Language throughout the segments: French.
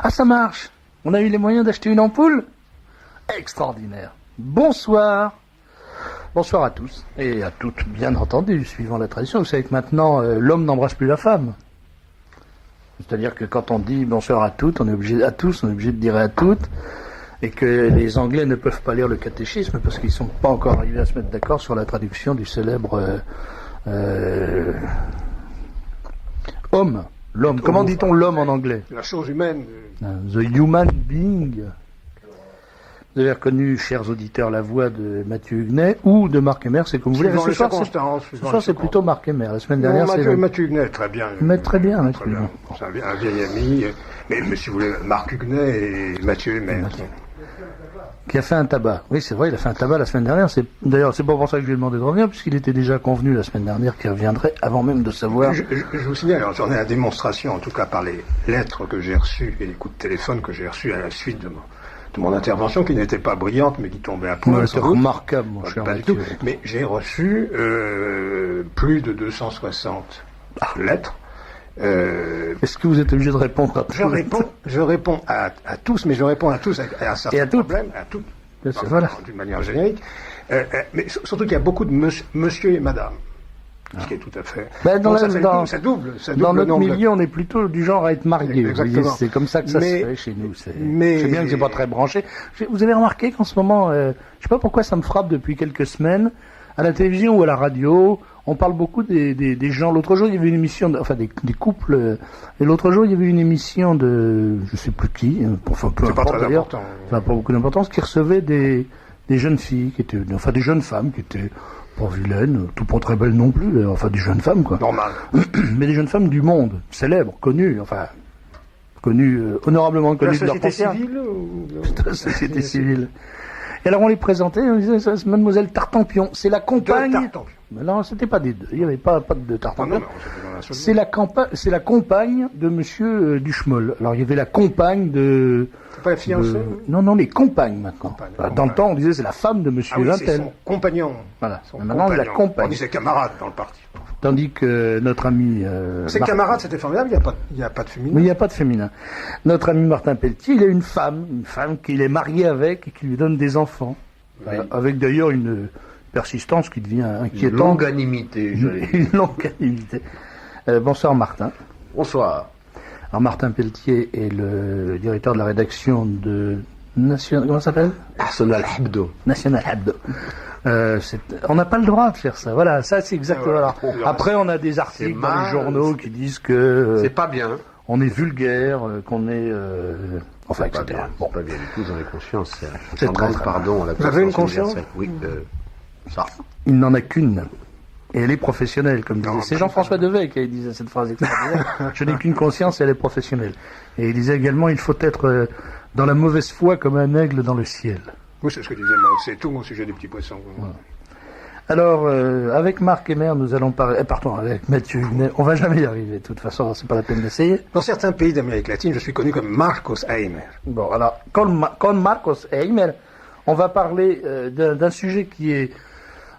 Ah, ça marche. On a eu les moyens d'acheter une ampoule. Extraordinaire. Bonsoir. Bonsoir à tous et à toutes, bien entendu, suivant la tradition. Vous savez que maintenant, l'homme n'embrasse plus la femme. C'est-à-dire que quand on dit bonsoir à toutes, on est obligé de dire à toutes, et que les Anglais ne peuvent pas lire le catéchisme parce qu'ils ne sont pas encore arrivés à se mettre d'accord sur la traduction du célèbre homme. L'homme. Comment dit-on l'homme en anglais? La chose humaine. The human being. Vous avez reconnu, chers auditeurs, la voix de Mathieu Huguenet ou de Marc Emer, c'est comme vous voulez. Ce soir, c'est plutôt Marc Emer. La semaine dernière, c'est Mathieu Huguenet, très bien. Mais très bien, Mathieu. C'est un vieil ami. Mais si vous voulez, Marc Huguenet et Mathieu Emer. Qui a fait un tabac. Oui, c'est vrai, il a fait un tabac la semaine dernière. D'ailleurs, c'est pas pour ça que je lui ai demandé de revenir, puisqu'il était déjà convenu la semaine dernière qu'il reviendrait avant même de savoir. Je vous signale, alors j'en ai la démonstration, en tout cas par les lettres que j'ai reçues et les coups de téléphone que j'ai reçus à la suite de mon intervention, qui n'était pas brillante, mais qui tombait à point. C'est remarquable, mon cher. Pas du tout. Mais j'ai reçu plus de 260 lettres. Est-ce que vous êtes obligé de répondre à tous? Je réponds à tous, mais je réponds à tous avec un certain problème, à toutes, voilà. D'une manière générique. Mais surtout qu'il y a beaucoup de monsieur et madame. Ce qui est tout à fait. Ça double. Dans notre milieu, on est plutôt du genre à être marié. Exactement. C'est comme ça que ça se fait chez nous. Je sais bien que c'est pas très branché. Vous avez remarqué qu'en ce moment, je sais pas pourquoi ça me frappe depuis quelques semaines, à la télévision ou à la radio, on parle beaucoup des gens. L'autre jour, il y avait une émission, des couples. Et l'autre jour, il y avait une émission de, je sais plus qui, peu importe d'ailleurs, ça n'a pas beaucoup d'importance, qui recevait des jeunes filles, des jeunes femmes qui étaient pas vilaines, tout pas très belles non plus, des jeunes femmes, quoi. Normal. Mais des jeunes femmes du monde, célèbres, connues, honorablement connues de leur concert. La société civile. Et alors on les présentait, on disait, c'est Mademoiselle Tartampion, c'est la compagne. Mais non, c'était pas des deux, il n'y avait pas de Tartampion. C'est la compagne de Monsieur Duchemol. Alors il y avait la compagne de. C'est pas la fiancée? Non, les compagnes maintenant. Dans le temps, on disait c'est la femme de Monsieur Vintel. C'est son compagnon. Voilà. Maintenant, la compagne. On disait camarade dans le parti. Tandis que notre ami. C'est camarade, c'était formidable. Il n'y a pas de féminin. Mais il n'y a pas de féminin. Notre ami Martin Pelletier, il a une femme qu'il est marié avec et qui lui donne des enfants, avec d'ailleurs une persistance qui devient inquiétante. Une longanimité, Une longanimité. Bonsoir Martin. Bonsoir. Alors Martin Pelletier est le directeur de la rédaction de National. Comment ça s'appelle? National Hebdo. National Hebdo. On n'a pas le droit de faire ça. Voilà, ça c'est exactement. Après, on a des articles dans les journaux qui disent que c'est pas bien. On est vulgaire, qu'on est, etc. Bon, pas bien du tout. J'en ai conscience. C'est très pardon. Vous avez une conscience? Oui. Ça. Il n'en a qu'une. Et elle est professionnelle, comme disait. C'est Jean-François Devey qui disait cette phrase extraordinaire. Je n'ai qu'une conscience et elle est professionnelle. Et il disait également, il faut être dans la mauvaise foi comme un aigle dans le ciel. Oui, c'est ce que disait Mao Tse-tung au sujet des petits poissons. Voilà. Alors, avec Marc Emer, nous allons parler... avec Mathieu Huguenet, on va jamais y arriver, de toute façon, c'est pas la peine d'essayer. Dans certains pays d'Amérique latine, je suis connu comme Marcos Eimer. Bon, alors, con Marcos Eimer, on va parler d'un sujet qui est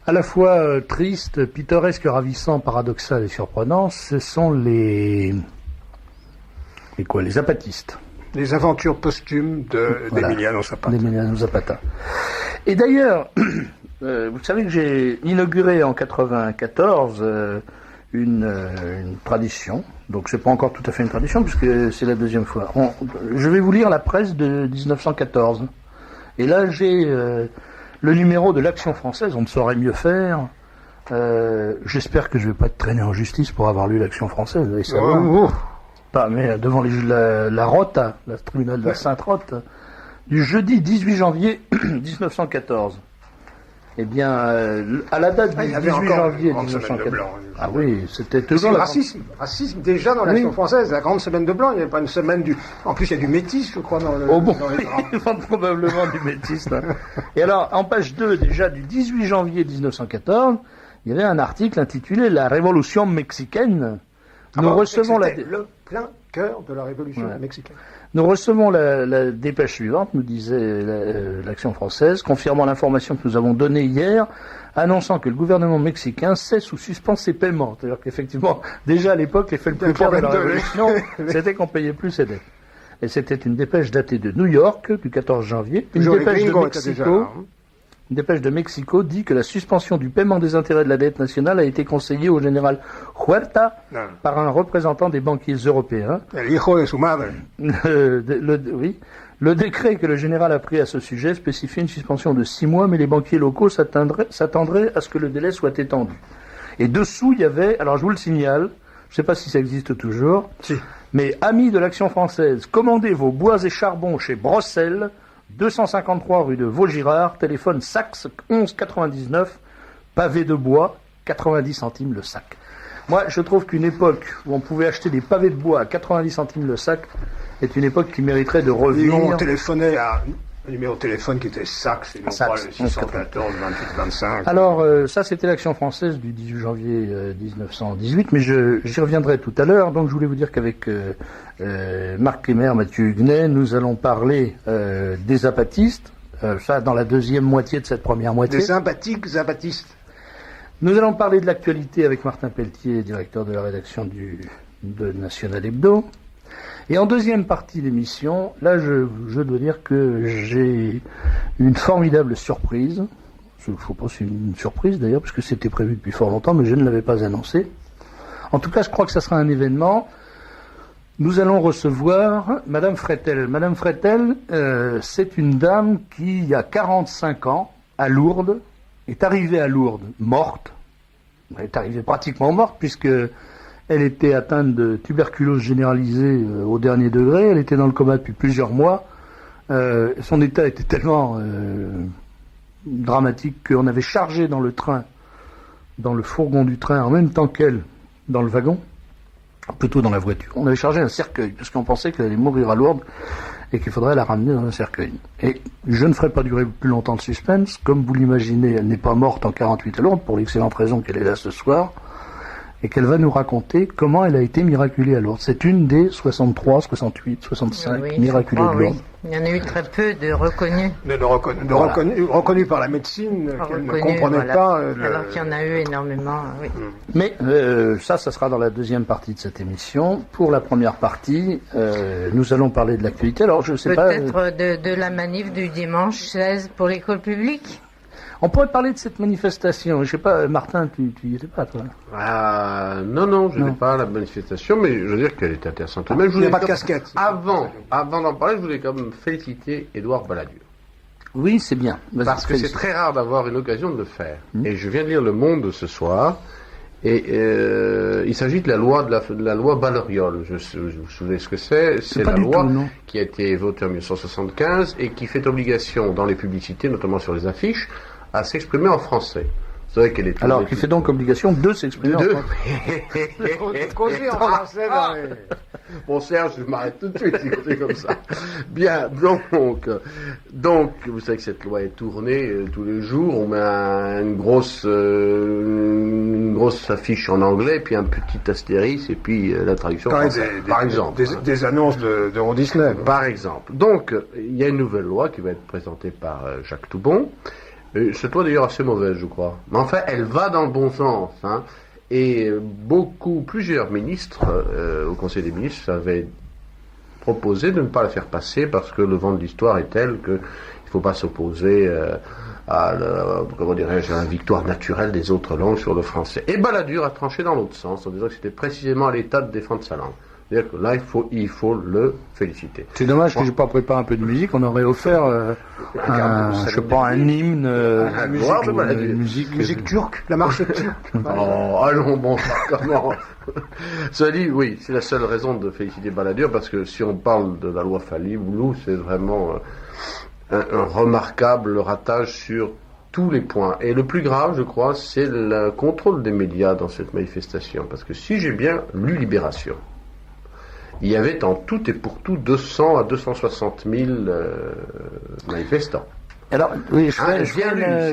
à la fois triste, pittoresque, ravissant, paradoxal et surprenant. Ce sont les zapatistes. Les aventures posthumes d'Emiliano Zapata. D'Emiliano Zapata. Et d'ailleurs, vous savez que j'ai inauguré en 94 une tradition. Donc c'est pas encore tout à fait une tradition puisque c'est la deuxième fois. Je vais vous lire la presse de 1914. Et là j'ai le numéro de l'Action française. On ne saurait mieux faire. J'espère que je vais pas être traîné en justice pour avoir lu l'Action française. Vous allez savoir. Pas, mais devant la Rota, le tribunal de la Sainte-Rote, du jeudi 18 janvier 1914. Eh bien, à la date du 18 janvier 1914. Ah oui, c'était toujours racisme déjà dans l'Action française, la grande semaine de blanc, il n'y avait pas une semaine du. En plus, il y a du métis, je crois, dans le. Oh bon, il y a probablement du métis. Là. Et alors, en page 2, déjà du 18 janvier 1914, il y avait un article intitulé La Révolution mexicaine. Nous recevons le plein cœur de la révolution mexicaine. Nous recevons la dépêche suivante, nous disait l'Action française, confirmant l'information que nous avons donnée hier, annonçant que le gouvernement mexicain cesse ou suspend ses paiements. C'est-à-dire qu'effectivement, déjà à l'époque, l'effet le plus clair de la révolution, c'était qu'on payait plus ses dettes. Et c'était une dépêche datée de New York, du 14 janvier. Une Toujours les dépêche de gringos étaient déjà là, Mexico. hein. Une dépêche de Mexico dit que la suspension du paiement des intérêts de la dette nationale a été conseillée au général Huerta Non. par un représentant des banquiers européens. El hijo de su madre. Oui. Le décret que le général a pris à ce sujet spécifie une suspension de 6 mois, mais les banquiers locaux s'attendraient à ce que le délai soit étendu. Et dessous, il y avait, alors je vous le signale, je ne sais pas si ça existe toujours, Si. mais amis de l'Action française, commandez vos bois et charbons chez Brossel, 253 rue de Vaugirard, téléphone Saxe 11 99, pavé de bois, 90 centimes le sac. Moi, je trouve qu'une époque où on pouvait acheter des pavés de bois à 90 centimes le sac est une époque qui mériterait de Ils ont revenir. téléphoné à un numéro de téléphone qui était Saxe, et non Saxe, pas le 614 28 25. Alors, ça, c'était l'Action française du 18 janvier 1918, mais j'y reviendrai tout à l'heure. Donc, je voulais vous dire qu'avec Marc Clémer, Mathieu Huguenet, nous allons parler des zapatistes, ça dans la deuxième moitié de cette première moitié. Des sympathiques zapatistes. Nous allons parler de l'actualité avec Martin Pelletier, directeur de la rédaction de National Hebdo. Et en deuxième partie d'émission, là, je dois dire que j'ai une formidable surprise. Je ne faut pas c'est une surprise d'ailleurs, parce que c'était prévu depuis fort longtemps, mais je ne l'avais pas annoncé. En tout cas, je crois que ça sera un événement. Nous allons recevoir Madame Frettel. Madame Frettel, c'est une dame qui, il y a 45 ans, à Lourdes, est arrivée à Lourdes morte. Elle est arrivée pratiquement morte, puisque elle était atteinte de tuberculose généralisée au dernier degré. Elle était dans le coma depuis plusieurs mois. Son état était tellement dramatique qu'on avait chargé dans le train, dans le fourgon du train, en même temps qu'elle, dans le wagon, plutôt dans la voiture. On avait chargé un cercueil, parce qu'on pensait qu'elle allait mourir à Lourdes et qu'il faudrait la ramener dans un cercueil. Et je ne ferai pas durer plus longtemps le suspense. Comme vous l'imaginez, elle n'est pas morte en 48 à Lourdes, pour l'excellente raison qu'elle est là ce soir, et qu'elle va nous raconter comment elle a été miraculée à Lourdes. C'est une des 63, 68, 65 Oui, miraculées je crois, de Lourdes. oui. Il y en a eu très peu de reconnus. Reconnus par la médecine, qu'elle ne comprenait Voilà. pas. Alors qu'il y en a eu énormément, oui. Mais ça sera dans la deuxième partie de cette émission. Pour la première partie, nous allons parler de l'actualité. Alors, je sais pas... Peut-être de la manif du dimanche 16 pour l'école publique. On pourrait parler de cette manifestation. Je sais pas, Martin, tu y étais pas, toi? Non, je Non. n'ai pas la manifestation, mais je veux dire qu'elle est intéressante. Même, je Il n'y a voulais pas de quand- casquette. Avant d'en parler, je voulais quand même féliciter Édouard Balladur. Oui, c'est bien. Vas-y, Parce que c'est félicite. très rare d'avoir une occasion de le faire. Et je viens de lire Le Monde ce soir. Et il s'agit de la loi de la loi Balladur. Vous vous souvenez ce que c'est? C'est pas la du loi tout, non. qui a été votée en 1975 et qui fait obligation dans les publicités, notamment sur les affiches, à s'exprimer en français. Vous savez qu'elle est Alors, qui fait donc obligation de s'exprimer en de... français. Causer en français dans les- Bon Serge, je m'arrête tout de suite si c'est comme ça. Bien, donc, vous savez que cette loi est tournée tous les jours. On met une grosse affiche en anglais, puis un petit astérisque, et puis la traduction Quand même française, par exemple. Des annonces d'Euro Disney. Par exemple. Donc, il y a une nouvelle loi qui va être présentée par Jacques Toubon. Cette loi d'ailleurs assez mauvaise, je crois. Mais enfin, elle va dans le bon sens. Hein. Et plusieurs ministres au Conseil des ministres avaient proposé de ne pas la faire passer parce que le vent de l'histoire est tel qu'il ne faut pas s'opposer à la victoire naturelle des autres langues sur le français. Et Balladur a tranché dans l'autre sens en disant que c'était précisément à l'État de défendre sa langue. C'est-à-dire que là, il faut le féliciter. C'est dommage que j'ai pas préparé un peu de musique. On aurait offert un hymne, une musique turque, la marche turque. Oh, allons, bon, comment. Cela dit, oui, c'est la seule raison de féliciter Balladur, parce que si on parle de la loi Falli-Boulou, c'est vraiment un remarquable ratage sur tous les points. Et le plus grave, je crois, c'est le contrôle des médias dans cette manifestation. Parce que si j'ai bien lu Libération, il y avait en tout et pour tout 200 à 260 000 manifestants. Alors, oui, Si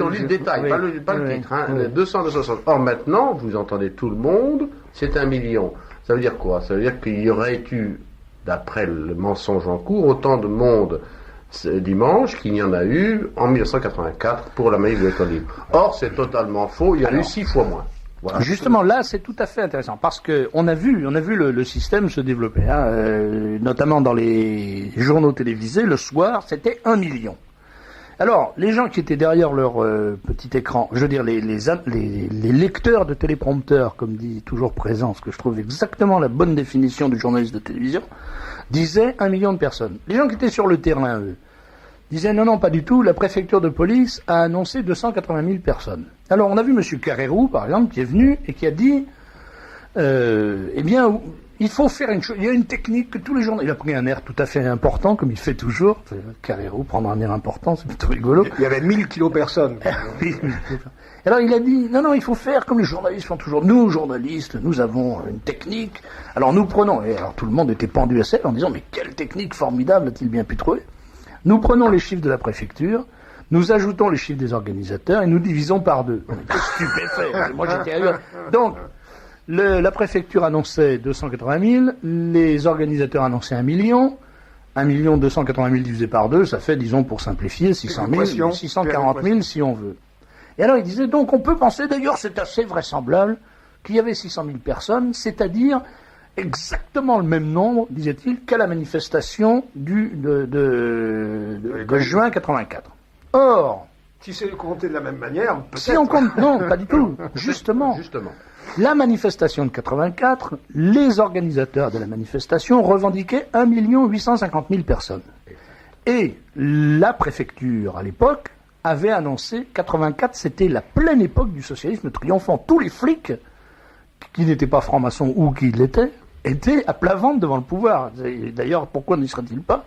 on lit le détail, pas le titre, 200 à 260. Or maintenant, vous entendez tout le monde, c'est 1 million. Ça veut dire quoi? Ça veut dire qu'il y aurait eu, d'après le mensonge en cours, autant de monde dimanche qu'il y en a eu en 1984 pour la manif de l'école libre. Or, c'est totalement faux, il y en a eu 6 fois moins. Voilà. Justement, là, c'est tout à fait intéressant parce que on a vu le système se développer, notamment dans les journaux télévisés. Le soir, c'était 1 million. Alors, les gens qui étaient derrière leur petit écran, je veux dire les lecteurs de téléprompteurs, comme dit toujours Présent, ce que je trouve exactement la bonne définition du journaliste de télévision, disaient 1 million de personnes. Les gens qui étaient sur le terrain, eux, disaient non, pas du tout, la préfecture de police a annoncé 280 000 personnes. Alors on a vu M. Carrérou, par exemple, qui est venu et qui a dit, eh bien, il faut faire une chose, il y a une technique que tous les journalistes, il a pris un air tout à fait important, comme il fait toujours, Carrérou prendre un air important, c'est plutôt rigolo. Il y avait 1000 kilos personnes. Alors il a dit, non, il faut faire comme les journalistes font toujours. Nous, journalistes, nous avons une technique. Alors nous prenons, et alors tout le monde était pendu à celle en disant, mais quelle technique formidable a-t-il bien pu trouver? Nous prenons les chiffres de la préfecture, nous ajoutons les chiffres des organisateurs et nous divisons par 2. On était stupéfaits. Moi j'étais ailleurs. Donc, la préfecture annonçait 280 000, les organisateurs annonçaient 1 million. 1 280 000 divisé par 2, ça fait, disons pour simplifier, 600 000, 640 000 si on veut. Et alors il disait, donc on peut penser, d'ailleurs c'est assez vraisemblable, qu'il y avait 600 000 personnes, c'est-à-dire exactement le même nombre, disait-il, qu'à la manifestation de juin 84. Or, si c'est compté de la même manière, peut-être. Si on compte, non, pas du tout. Justement. La manifestation de 84, les organisateurs de la manifestation revendiquaient 1 850 000 personnes. Et la préfecture, à l'époque, avait annoncé 84, c'était la pleine époque du socialisme triomphant. Tous les flics, qui n'étaient pas francs-maçons ou qui l'étaient, étaient à plat ventre devant le pouvoir. Et d'ailleurs, pourquoi n'y seraient-ils pas?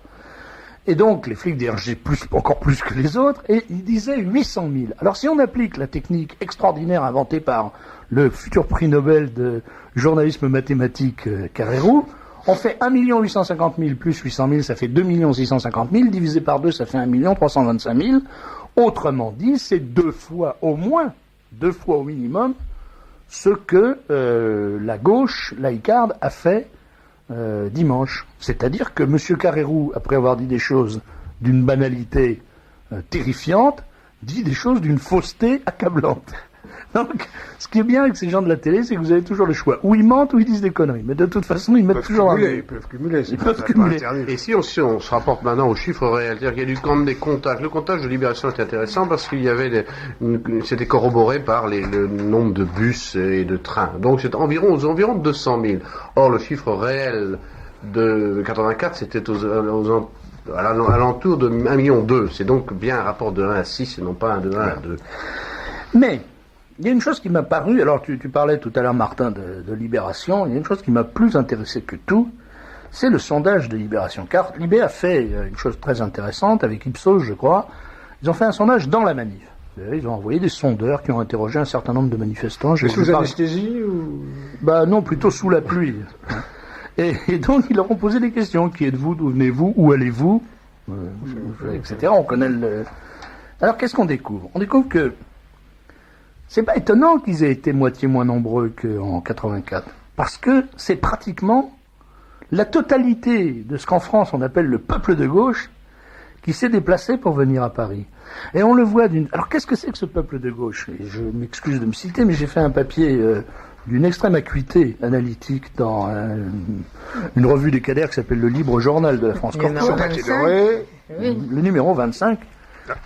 Et donc, les flics DRG encore plus que les autres, et ils disaient 800 000. Alors, si on applique la technique extraordinaire inventée par le futur prix Nobel de journalisme mathématique Carrérou, on fait 1 850 000 plus 800 000, ça fait 2 650 000, divisé par 2, ça fait 1 325 000. Autrement dit, c'est 2 fois au moins, 2 fois au minimum, ce que la gauche laïcarde a fait dimanche. C'est-à-dire que M. Carrérou, après avoir dit des choses d'une banalité terrifiante, dit des choses d'une fausseté accablante. Donc, ce qui est bien avec ces gens de la télé, c'est que vous avez toujours le choix. Ou ils mentent ou ils disent des conneries. Mais de toute façon, ils mettent toujours ils peuvent cumuler. Ils peuvent cumuler. Et si on se rapporte maintenant aux chiffres réels, c'est-à-dire qu'il y a du compte des comptages. Le comptage de Libération était intéressant parce qu'il y avait c'était corroboré par le nombre de bus et de trains. Donc c'est environ 200 000. Or, le chiffre réel de 84, c'était à l'alentour de 1,2 million. C'est donc bien un rapport de 1 à 6 et non pas de 1 à 2. Mais il y a une chose qui m'a paru, alors tu parlais tout à l'heure, Martin, de Libération, il y a une chose qui m'a plus intéressé que tout, c'est le sondage de Libération. Car Libé a fait une chose très intéressante, avec Ipsos, je crois, ils ont fait un sondage dans la manif. Ils ont envoyé des sondeurs qui ont interrogé un certain nombre de manifestants. Sous anesthésie ou... Bah non, plutôt sous la pluie. Et donc ils leur ont posé des questions. Qui êtes-vous? D'où venez-vous? Où allez-vous? Etc. On connaît le... Alors qu'est-ce qu'on découvre? On découvre que c'est pas étonnant qu'ils aient été moitié moins nombreux qu'en 84. Parce que c'est pratiquement la totalité de ce qu'en France on appelle le peuple de gauche qui s'est déplacé pour venir à Paris. Et on le voit d'une... Alors qu'est-ce que c'est que ce peuple de gauche? Et je m'excuse de me citer, mais j'ai fait un papier d'une extrême acuité analytique dans une revue des cadres qui s'appelle le Libre Journal de la France Corse. Le numéro 25.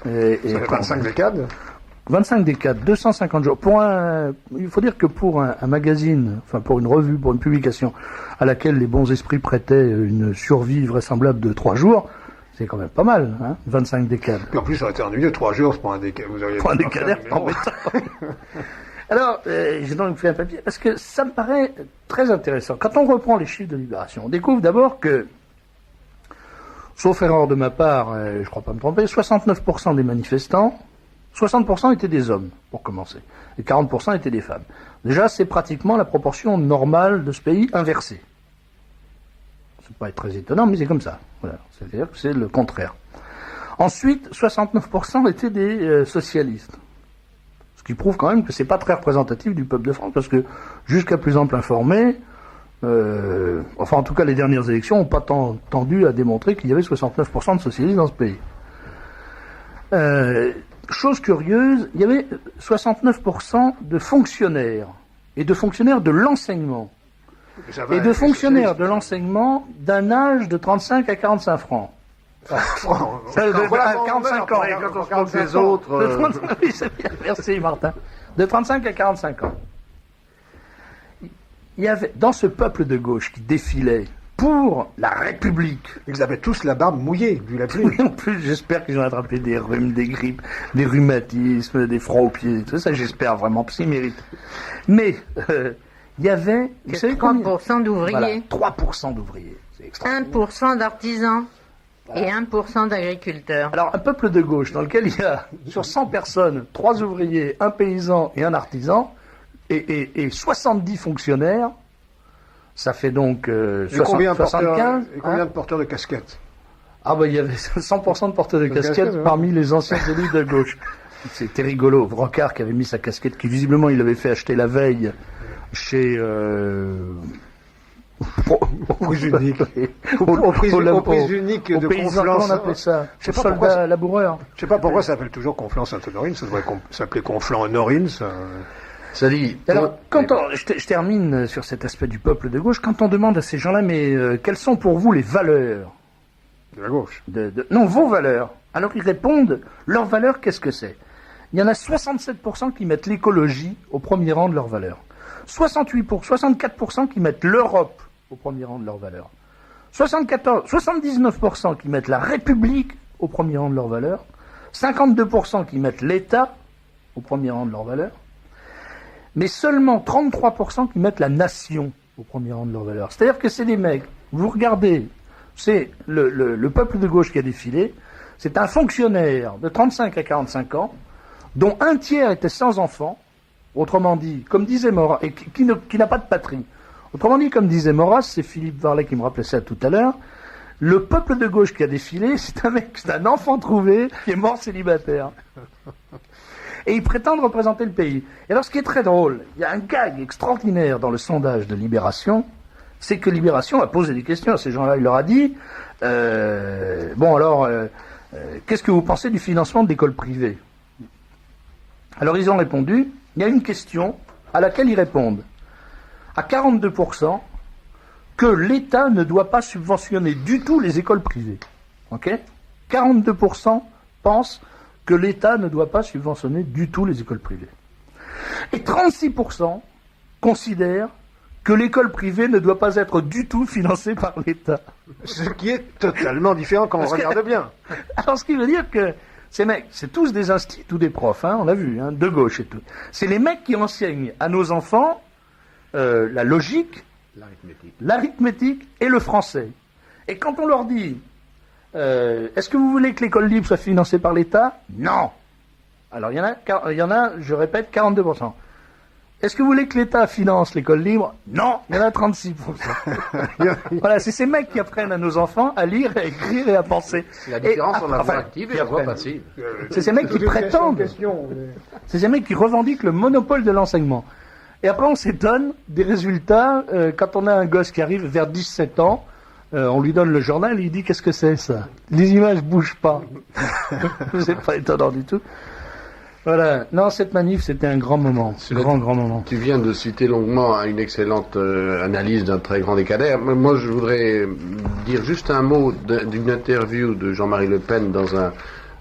Et 25 décades. 25 décades, 250 jours. Il faut dire que pour un magazine, enfin pour une revue, pour une publication à laquelle les bons esprits prêtaient une survie vraisemblable de 3 jours, c'est quand même pas mal, hein, 25 décades. Puis en plus, ça aurait été ennuyeux, 3 jours pour un décade. Pour un décadaire embêtant. Alors, j'ai donc fait un papier, parce que ça me paraît très intéressant. Quand on reprend les chiffres de Libération, on découvre d'abord que, sauf erreur de ma part, je ne crois pas me tromper, 69% des manifestants, 60% étaient des hommes, pour commencer, et 40% étaient des femmes. Déjà, c'est pratiquement la proportion normale de ce pays inversée. Ça peut pas être très étonnant, mais c'est comme ça. Voilà. C'est-à-dire que c'est le contraire. Ensuite, 69% étaient des socialistes. Ce qui prouve quand même que c'est pas très représentatif du peuple de France, parce que jusqu'à plus ample informé, enfin en tout cas les dernières élections n'ont pas tendu à démontrer qu'il y avait 69% de socialistes dans ce pays. Chose curieuse, il y avait 69% de fonctionnaires et de fonctionnaires de l'enseignement. Et de fonctionnaires de l'enseignement d'un âge de 35 à 45 francs. Francs. 45 ans. Quand on compte les autres. Oui, c'est bien. Merci Martin. De 35 à 45 ans. Il y avait, dans ce peuple de gauche qui défilait pour la République. Ils avaient tous la barbe mouillée, vu la pluie. En plus, j'espère qu'ils ont attrapé des rhumes, des grippes, des rhumatismes, des froids aux pieds, tout ça, j'espère vraiment, parce qu'ils méritent. Mais, il y avait, vous savez 3% d'ouvriers, voilà, 3% d'ouvriers. C'est extraordinaire. 1% d'artisans et 1% d'agriculteurs. Alors, un peuple de gauche dans lequel il y a, sur 100 personnes, 3 ouvriers, un paysan et un artisan, et 70 fonctionnaires, ça fait donc 75. Et combien de porteurs de casquettes? Ah bah il y avait 100% de porteurs de casquettes ouais. parmi les anciens élus de gauche. C'était rigolo. Brocard qui avait mis sa casquette, qui visiblement il avait fait acheter la veille chez... Au prix unique. Au prix unique de paysan, comment Conflans. on appelait ça? Je sais Au pas pourquoi soldat laboureur. Je sais pas pourquoi ça s'appelle toujours Conflans-Sainte-Honorine, ça devrait s'appeler Conflans-Honorine, ça. Ça dit. Alors, je termine sur cet aspect du peuple de gauche, quand on demande à ces gens-là, mais quelles sont pour vous les valeurs De la gauche. Non, vos valeurs. Alors ils répondent, leurs valeurs, qu'est-ce que c'est? Il y en a 67% qui mettent l'écologie au premier rang de leurs valeurs. 64% qui mettent l'Europe au premier rang de leurs valeurs. 79% qui mettent la République au premier rang de leurs valeurs. 52% qui mettent l'État au premier rang de leurs valeurs. Mais seulement 33% qui mettent la nation au premier rang de leurs valeurs. C'est-à-dire que c'est des mecs, vous regardez, c'est le peuple de gauche qui a défilé, c'est un fonctionnaire de 35 à 45 ans, dont un tiers était sans enfant, autrement dit, comme disait Maurras, et qui n'a pas de patrie. Autrement dit, comme disait Maurras, c'est Philippe Varlet qui me rappelait ça tout à l'heure, le peuple de gauche qui a défilé, c'est un enfant trouvé qui est mort célibataire. Et ils prétendent représenter le pays. Et alors, ce qui est très drôle, il y a un gag extraordinaire dans le sondage de Libération, c'est que Libération a posé des questions à ces gens-là. Il leur a dit, qu'est-ce que vous pensez du financement de l'école privée? Alors, ils ont répondu, il y a une question à laquelle ils répondent. À 42%, que l'État ne doit pas subventionner du tout les écoles privées. Ok? 42% pensent que l'État ne doit pas subventionner du tout les écoles privées. Et 36% considèrent que l'école privée ne doit pas être du tout financée par l'État. Ce qui est totalement différent quand on regarde bien. Alors, ce qui veut dire que ces mecs, c'est tous des instituts ou des profs, hein, on l'a vu, hein, de gauche et tout. C'est les mecs qui enseignent à nos enfants la logique, l'arithmétique et le français. Et quand on leur dit est-ce que vous voulez que l'école libre soit financée par l'État? Non. Alors il y en a, je répète, 42%. Est-ce que vous voulez que l'État finance l'école libre? Non. Il y en a 36%. Voilà, c'est ces mecs qui apprennent à nos enfants à lire, à écrire et à penser. C'est la différence entre la voie active et la voie passive. C'est ces mecs qui prétendent. C'est ces mecs qui revendiquent le monopole de l'enseignement. Et après on s'étonne des résultats quand on a un gosse qui arrive vers 17 ans. On lui donne le journal et il dit qu'est-ce que c'est ça? Les images bougent pas. C'est pas étonnant du tout. Voilà. Non, cette manif, c'était un grand moment. Grand moment. Tu viens de citer longuement une excellente analyse d'un très grand décadère. Moi, je voudrais dire juste un mot d'une interview de Jean-Marie Le Pen dans un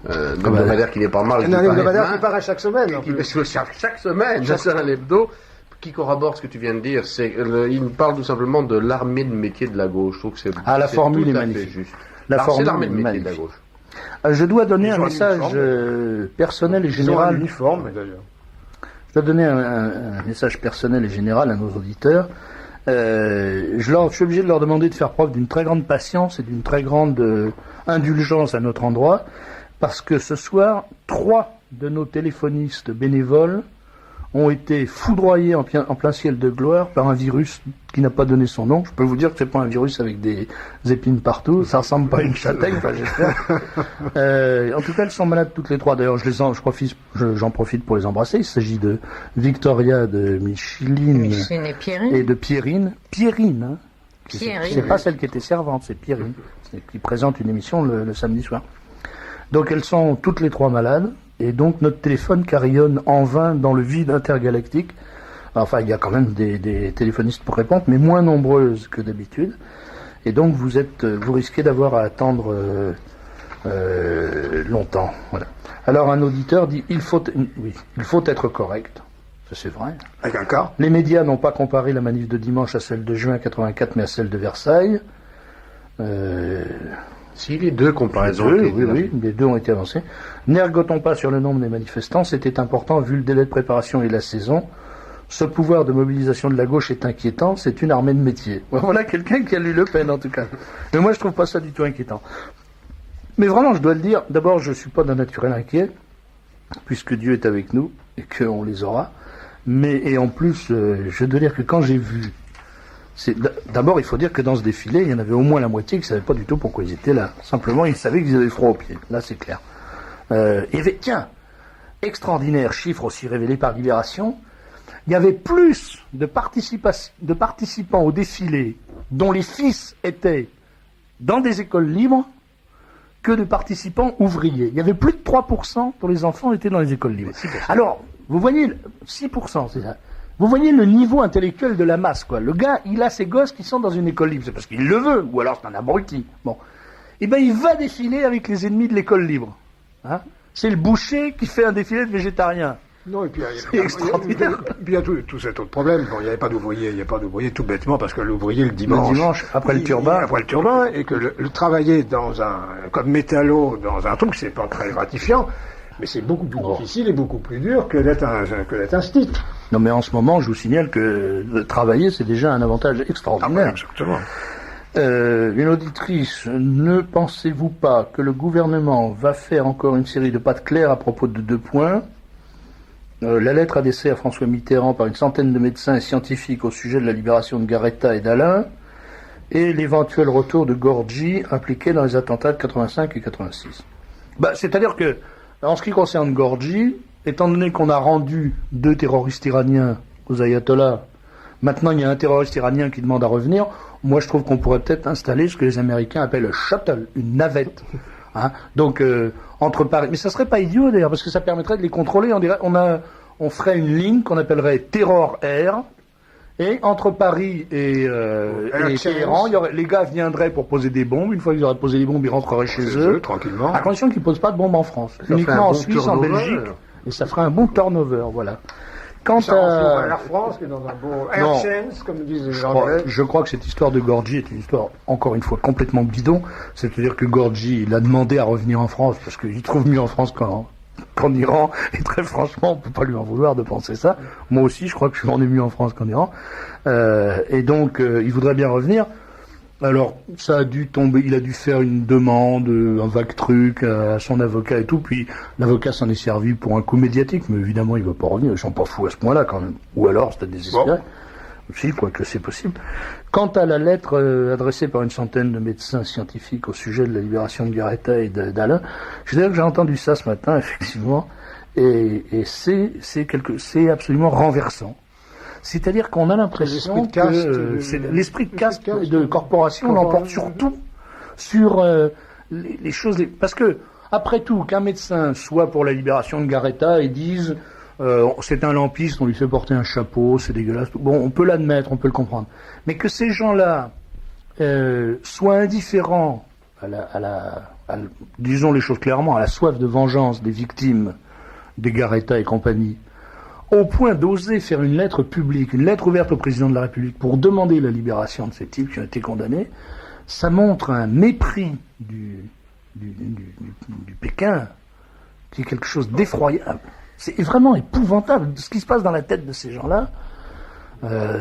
hebdomadaire qui n'est pas mal. Un hebdomadaire qui paraît chaque semaine. Chaque semaine, c'est un hebdo. Qui corrobore ce que tu viens de dire, il parle tout simplement de l'armée de métier de la gauche. Je trouve que c'est la formule tout est à fait magnifique. juste. C'est l'armée de métier de la gauche. Je dois donner un message personnel et général. Uniforme, d'ailleurs. Je dois donner un message personnel et général à nos auditeurs. Je suis obligé de leur demander de faire preuve d'une très grande patience et d'une très grande indulgence à notre endroit, parce que ce soir, 3 de nos téléphonistes bénévoles ont été foudroyés en plein ciel de gloire par un virus qui n'a pas donné son nom. Je peux vous dire que c'est pas un virus avec des épines partout, ça ressemble pas à une châtaigne, enfin j'espère. En tout cas, elles sont malades toutes les 3. D'ailleurs, j'en profite pour les embrasser. Il s'agit de Victoria, de Micheline et de Pierrine. Pierrine, hein. C'est pas celle qui était servante, c'est Pierrine, qui présente une émission le samedi soir. Donc elles sont toutes les 3 malades. Et donc notre téléphone carillonne en vain dans le vide intergalactique Enfin, il y a quand même des téléphonistes pour répondre, mais moins nombreuses que d'habitude. Et donc, vous risquez d'avoir à attendre longtemps. Voilà. Alors, un auditeur dit, il faut être correct. Ça, c'est vrai. Avec un cas. Les médias n'ont pas comparé la manif de dimanche à celle de juin 84, mais à celle de Versailles. Si, les deux comparaisons. Oui, les deux ont été avancées. N'ergotons pas sur le nombre des manifestants, c'était important vu le délai de préparation et la saison. Ce pouvoir de mobilisation de la gauche est inquiétant, c'est une armée de métier. Voilà quelqu'un qui a lu Le Pen, en tout cas. Mais moi, je trouve pas ça du tout inquiétant. Mais vraiment, je dois le dire, d'abord, je suis pas d'un naturel inquiet, puisque Dieu est avec nous, et qu'on les aura. Et en plus, je dois dire que quand j'ai vu... D'abord, il faut dire que dans ce défilé, il y en avait au moins la moitié qui ne savaient pas du tout pourquoi ils étaient là. Simplement, ils savaient qu'ils avaient froid aux pieds. Là, c'est clair. Extraordinaire chiffre aussi révélé par Libération, il y avait plus de participants au défilé dont les fils étaient dans des écoles libres que de participants ouvriers. Il y avait plus de 3% dont les enfants étaient dans les écoles libres. Alors, vous voyez, 6%, c'est ça. Vous voyez le niveau intellectuel de la masse, quoi. Le gars, il a ses gosses qui sont dans une école libre. C'est parce qu'il le veut, ou alors c'est un abruti. Bon. Eh ben, il va défiler avec les ennemis de l'école libre. Hein? C'est le boucher qui fait un défilé de végétariens. Non, et puis c'est extraordinaire. Il y a tout cet autre problème. Bon, il n'y avait pas d'ouvrier, tout bêtement, parce que l'ouvrier, le dimanche, après le turbin, et que le travailler comme métallo, dans un truc, c'est pas très gratifiant. Mais c'est beaucoup plus difficile et beaucoup plus dur que d'être un stit. Non, mais en ce moment, je vous signale que travailler, c'est déjà un avantage extraordinaire. Exactement. Une auditrice, ne pensez-vous pas que le gouvernement va faire encore une série de pattes claires à propos de 2 points? La lettre adressée à François Mitterrand par une centaine de médecins et scientifiques au sujet de la libération de Garetta et d'Alain, et l'éventuel retour de Gorgi impliqué dans les attentats de 85 et 86. C'est-à-dire que, en ce qui concerne Gorgi, étant donné qu'on a rendu 2 terroristes iraniens aux ayatollahs, maintenant il y a un terroriste iranien qui demande à revenir, moi je trouve qu'on pourrait peut-être installer ce que les Américains appellent un shuttle, une navette. Hein. Donc, entre Paris... Mais ça serait pas idiot d'ailleurs, parce que ça permettrait de les contrôler. On ferait une ligne qu'on appellerait Terror Air, et entre Paris et Téhéran, les gars viendraient pour poser des bombes. Une fois qu'ils auraient posé les bombes, ils rentreraient chez eux, tranquillement. À condition qu'ils posent pas de bombes en France. Uniquement en Suisse, en Belgique. Et ça ferait un bon turnover, voilà. Quant à Air France, qui est dans un beau Air Chance, comme disent les Anglais. Je crois que cette histoire de Gorgi est une histoire, encore une fois, complètement bidon. C'est-à-dire que Gorgi, il a demandé à revenir en France, parce qu'il trouve mieux en France qu'en Iran. Et très franchement, on peut pas lui en vouloir de penser ça. Moi aussi, je crois que je m'en ai mieux en France qu'en Iran. Et donc, il voudrait bien revenir. Alors, ça a dû tomber, il a dû faire une demande, un vague truc à son avocat et tout, puis l'avocat s'en est servi pour un coup médiatique, mais évidemment il va pas revenir, ils sont pas fous à ce point-là quand même. Ou alors c'était désespéré. Si, quoique c'est possible. Quant à la lettre adressée par une centaine de médecins scientifiques au sujet de la libération de Garetta et d'Alain, je veux dire que j'ai entendu ça ce matin, effectivement, et c'est absolument renversant. C'est-à-dire qu'on a l'impression que l'esprit de caste de corporation l'emporte surtout sur les choses... Parce que, après tout, qu'un médecin soit pour la libération de Garetta et dise c'est un lampiste, on lui fait porter un chapeau, c'est dégueulasse. Bon, on peut l'admettre, on peut le comprendre. Mais que ces gens-là soient indifférents disons les choses clairement, à la soif de vengeance des victimes des Garetta et compagnie, au point d'oser faire une lettre publique, une lettre ouverte au président de la République pour demander la libération de ces types qui ont été condamnés, ça montre un mépris du Pékin qui est quelque chose d'effroyable. C'est vraiment épouvantable. Ce qui se passe dans la tête de ces gens-là,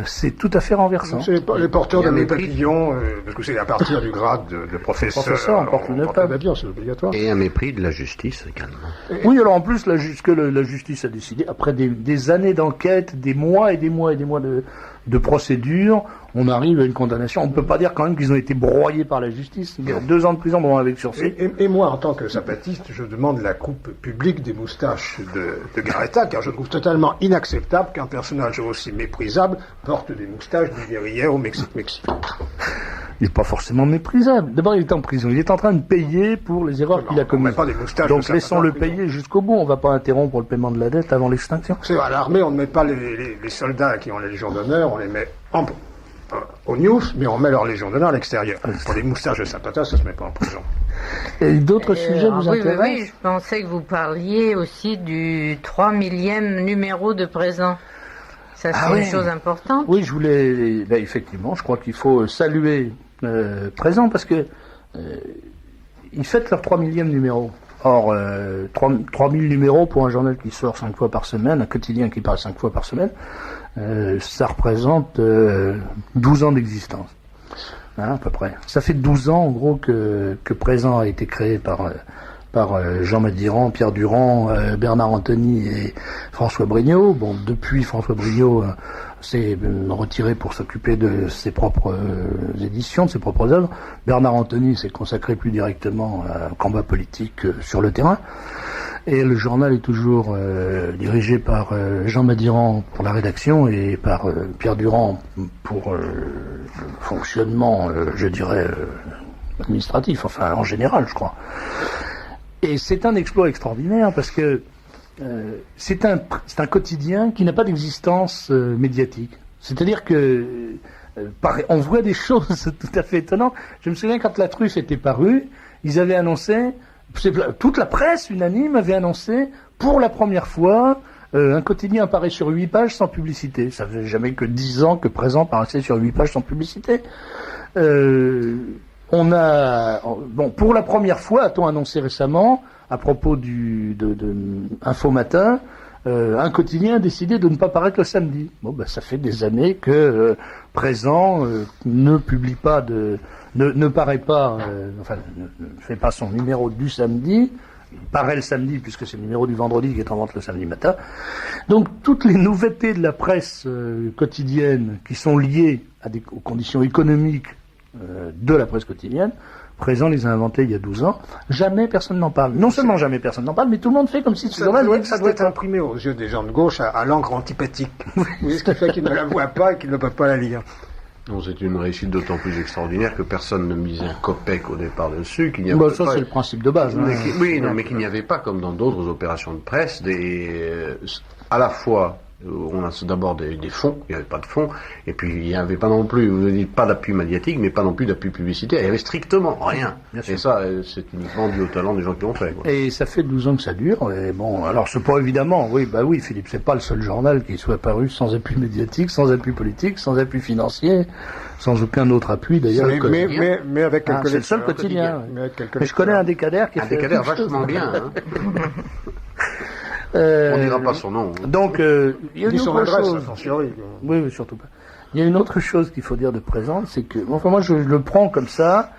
c'est tout à fait renversant. C'est les porteurs de papillons, parce que c'est à partir du grade de professeur. On porte le papillon, c'est obligatoire. Et un mépris de la justice également. Oui, alors en plus, la justice a décidé, après des années d'enquête, des mois et des mois et des mois de procédure, on arrive à une condamnation. On ne peut pas dire quand même qu'ils ont été broyés par la justice. Il y a 2 ans de prison, bon, avec sursis. Et moi, en tant que sympathiste, je demande la coupe publique des moustaches de Garetta, car je trouve totalement inacceptable qu'un personnage aussi méprisable porte des moustaches du guerrier au Mexique. Il n'est pas forcément méprisable. D'abord, il est en prison. Il est en train de payer pour les erreurs qu'il a On met commises. pas des moustaches. Donc laissons-le payer jusqu'au bout. On ne va pas interrompre le paiement de la dette avant l'extinction. C'est à l'armée, on ne met pas les soldats qui ont la Légion d'honneur, on les met au news, mais on met leur Légion d'honneur à l'extérieur. Pour les moustaches de Zapata, ça se met pas en prison. Et d'autres sujets vous intéressent? Oui, je pensais que vous parliez aussi du 3 millième numéro de Présent. Ça, c'est une chose importante. Oui, je voulais... effectivement, je crois qu'il faut saluer Présent parce que ils fêtent leur 3 millième numéro. Or, 3000 numéros pour un journal qui sort 5 fois par semaine, un quotidien qui paraît 5 fois par semaine, ça représente 12 ans d'existence. Hein, à peu près. Ça fait 12 ans, en gros, que Présent a été créé par Jean Madiran, Pierre Durand, Bernard Anthony et François Brignot. Bon, depuis, François Brignot s'est retiré pour s'occuper de ses propres éditions, de ses propres œuvres. Bernard Anthony s'est consacré plus directement au combat politique sur le terrain. Et le journal est toujours dirigé par Jean Madiran pour la rédaction et par Pierre Durand pour le fonctionnement, je dirais, administratif, enfin en général, je crois. Et c'est un exploit extraordinaire parce que c'est un quotidien qui n'a pas d'existence médiatique. C'est-à-dire que on voit des choses tout à fait étonnantes. Je me souviens quand La Truffe était parue, ils avaient annoncé, toute la presse unanime avait annoncé pour la première fois un quotidien apparaît sur 8 pages sans publicité. Ça faisait jamais que 10 ans que Présent paraissait sur 8 pages sans publicité. Pour la première fois, a-t-on annoncé récemment, à propos de Info Matin, un quotidien a décidé de ne pas paraître le samedi. Bon, ça fait des années que Présent ne publie pas ne paraît pas, ne fait pas son numéro du samedi. Il paraît le samedi puisque c'est le numéro du vendredi qui est en vente le samedi matin. Donc toutes les nouveautés de la presse quotidienne qui sont liées aux conditions économiques de la presse quotidienne, Présent les a inventées il y a 12 ans. Jamais personne n'en parle. Non seulement jamais personne n'en parle, mais tout le monde fait comme si ça doit être imprimé aux yeux des gens de gauche à l'encre antipathique. Ce qui fait qu'ils ne la voient pas et qu'ils ne peuvent pas la lire. Non, c'est une réussite d'autant plus extraordinaire que personne ne misait un copec au départ dessus. Qu'il n'y avait ça, c'est le principe de base. Mais qu'il n'y avait pas, comme dans d'autres opérations de presse, à la fois, on a d'abord des fonds, il n'y avait pas de fonds, et puis il n'y avait pas non plus, vous dites pas d'appui médiatique, mais pas non plus d'appui publicitaire, il n'y avait strictement rien. Et ça, c'est uniquement dû au talent des gens qui l'ont fait. Quoi. Et ça fait 12 ans que ça dure, et bon, alors c'est pas évidemment, oui, Philippe, c'est pas le seul journal qui soit paru sans appui médiatique, sans appui politique, sans appui financier, sans aucun autre appui d'ailleurs. Mais avec quelques c'est le seul quotidien. Mais je connais un décadère qui a fait décadère vachement bien. On dira pas son nom. Donc, il y a une autre chose. Oui, surtout pas. Il y a une autre chose qu'il faut dire de Présent, c'est que, moi je le prends comme ça,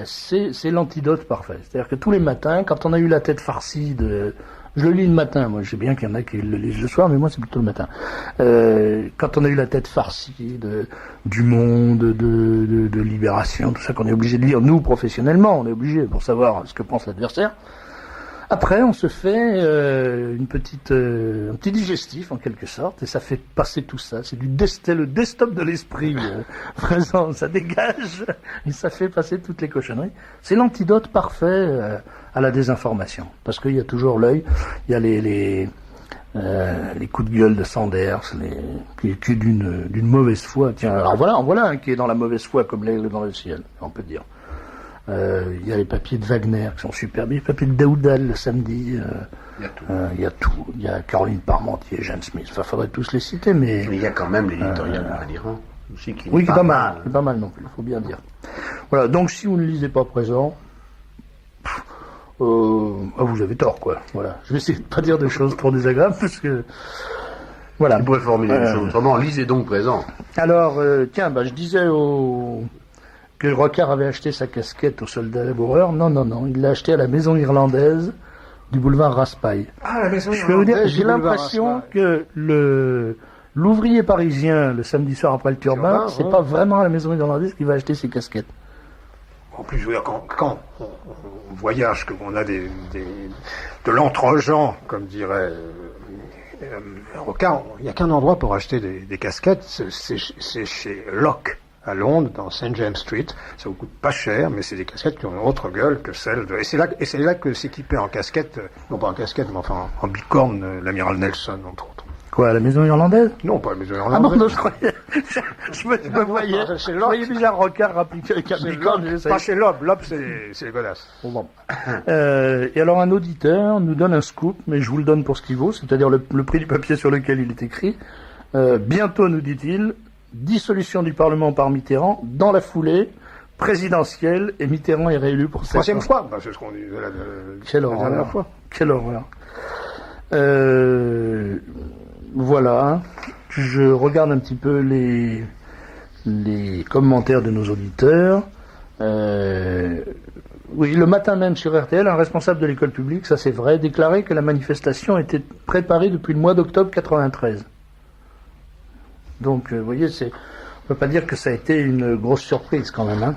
c'est l'antidote parfait. C'est-à-dire que tous les matins, quand on a eu la tête farcie je le lis le matin, moi je sais bien qu'il y en a qui le lisent le soir, mais moi c'est plutôt le matin. Quand on a eu la tête farcie du Monde, de Libération, tout ça qu'on est obligé de lire, nous professionnellement, on est obligé pour savoir ce que pense l'adversaire. Après, on se fait un petit digestif en quelque sorte, et ça fait passer tout ça. C'est le desktop de l'esprit Présent, ça dégage et ça fait passer toutes les cochonneries. C'est l'antidote parfait à la désinformation, parce qu'il y a toujours l'œil, il y a les coups de gueule de Sanders, qui est d'une mauvaise foi. Tiens, alors voilà un qui est dans la mauvaise foi comme l'aigle dans le ciel, on peut dire. Il y a les papiers de Wagner qui sont super bien, les papiers de Daoudal le samedi, il y a tout, il y a Caroline Parmentier, Jeanne Smith, faudrait tous les citer, mais il y a quand même l'éditorial de Madiran aussi qui est pas mal, c'est pas mal non plus, il faut bien dire. Voilà, donc si vous ne lisez pas Présent, vous avez tort quoi, voilà. Je vais essayer de pas dire de choses trop désagréables parce que voilà. Vous pourrez formuler les choses autrement, lisez donc Présent. Alors, je disais que Rocard avait acheté sa casquette au soldat laboureur. Non, il l'a acheté à la maison irlandaise du boulevard Raspail. Ah, la maison irlandaise. Je peux vous dire, j'ai l'impression que l'ouvrier parisien, le samedi soir après le turbin, c'est pas vraiment à la maison irlandaise qui va acheter ses casquettes. En plus, je veux dire, quand on voyage, qu'on a de l'entre-gens, comme dirait Rocard, il n'y a qu'un endroit pour acheter des casquettes, c'est chez Locke, à Londres, dans St. James Street. Ça vous coûte pas cher, mais c'est des casquettes qui ont une autre gueule que celle de... Et c'est là que s'équipait en casquette, non pas en casquette, mais enfin en bicorne, l'amiral Nelson, entre autres. Quoi, la maison irlandaise? Non, pas la maison Ah irlandaise. bon, non, je croyais, je me voyais déjà Rocard appliqué avec un bicorne. Pas chez Loeb. Loeb, c'est les godasses. Bon. Et alors un auditeur nous donne un scoop, mais je vous le donne pour ce qu'il vaut, c'est-à-dire le prix du papier sur lequel il est écrit. Bientôt, nous dit-il, dissolution du Parlement par Mitterrand, dans la foulée présidentielle, et Mitterrand est réélu pour 7 ans. Troisième fois, c'est ce qu'on disait Quelle la dernière horreur. fois. Quelle horreur. Voilà. Je regarde un petit peu les commentaires de nos auditeurs. Oui, le matin même sur RTL, un responsable de l'école publique, ça c'est vrai, déclarait que la manifestation était préparée depuis le mois d'octobre 93. Donc, vous voyez, on peut pas dire que ça a été une grosse surprise quand même, hein.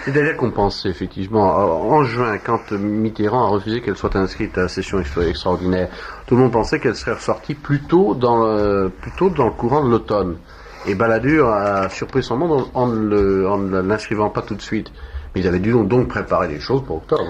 C'est-à-dire qu'on pensait effectivement, en juin, quand Mitterrand a refusé qu'elle soit inscrite à la session extraordinaire, tout le monde pensait qu'elle serait ressortie plutôt dans le courant de l'automne. Et Balladur a surpris son monde en ne l'inscrivant pas tout de suite. Mais ils avaient dû donc préparer les choses pour octobre.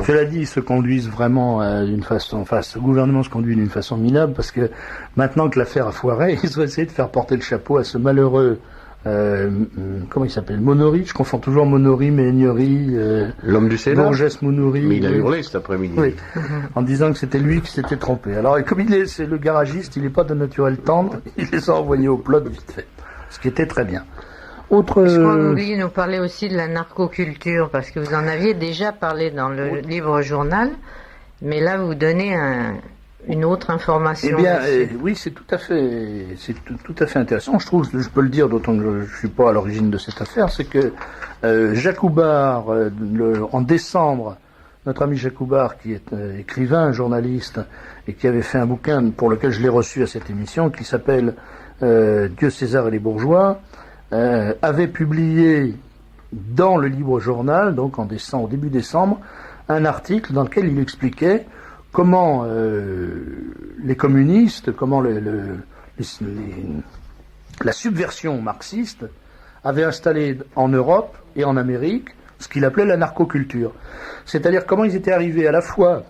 Cela dit, ils se conduisent vraiment d'une façon, enfin, ce gouvernement se conduit d'une façon minable, parce que maintenant que l'affaire a foiré, ils ont essayé de faire porter le chapeau à ce malheureux, comment il s'appelle, Monory, je confonds toujours Monory, Méhaignery, l'homme du Sénat. Borges Monory. Mais il a hurlé cet après-midi. Oui, en disant que c'était lui qui s'était trompé. Alors, comme c'est le garagiste, il n'est pas de naturel tendre, il les a envoyés au plot vite fait. Ce qui était très bien. Autre... Je crois que vous vouliez nous parler aussi de la narcoculture, parce que vous en aviez déjà parlé dans le livre journal, mais là vous donnez une autre information. Eh bien, oui, c'est tout à fait intéressant. Je trouve, je peux le dire, d'autant que je suis pas à l'origine de cette affaire, c'est que Jacques Houbard, en décembre, notre ami Jacques Houbard, qui est écrivain, journaliste, et qui avait fait un bouquin pour lequel je l'ai reçu à cette émission, qui s'appelle Dieu, César et les bourgeois, avait publié dans le Libre Journal, donc au début décembre, un article dans lequel il expliquait comment les communistes, comment la subversion marxiste avait installé en Europe et en Amérique ce qu'il appelait la narcoculture. C'est-à-dire comment ils étaient arrivés à la fois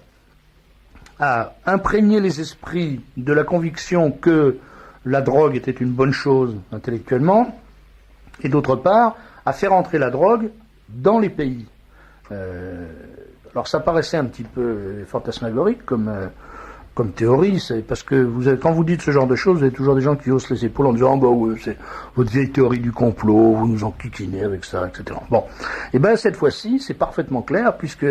à imprégner les esprits de la conviction que la drogue était une bonne chose intellectuellement, et d'autre part, à faire entrer la drogue dans les pays. Alors ça paraissait un petit peu fantasmagorique comme théorie, c'est parce que quand vous dites ce genre de choses, vous avez toujours des gens qui haussent les épaules en disant « bah oui, c'est votre vieille théorie du complot, vous nous enquiquinez avec ça, etc. » Bon, et bien cette fois-ci, c'est parfaitement clair, puisque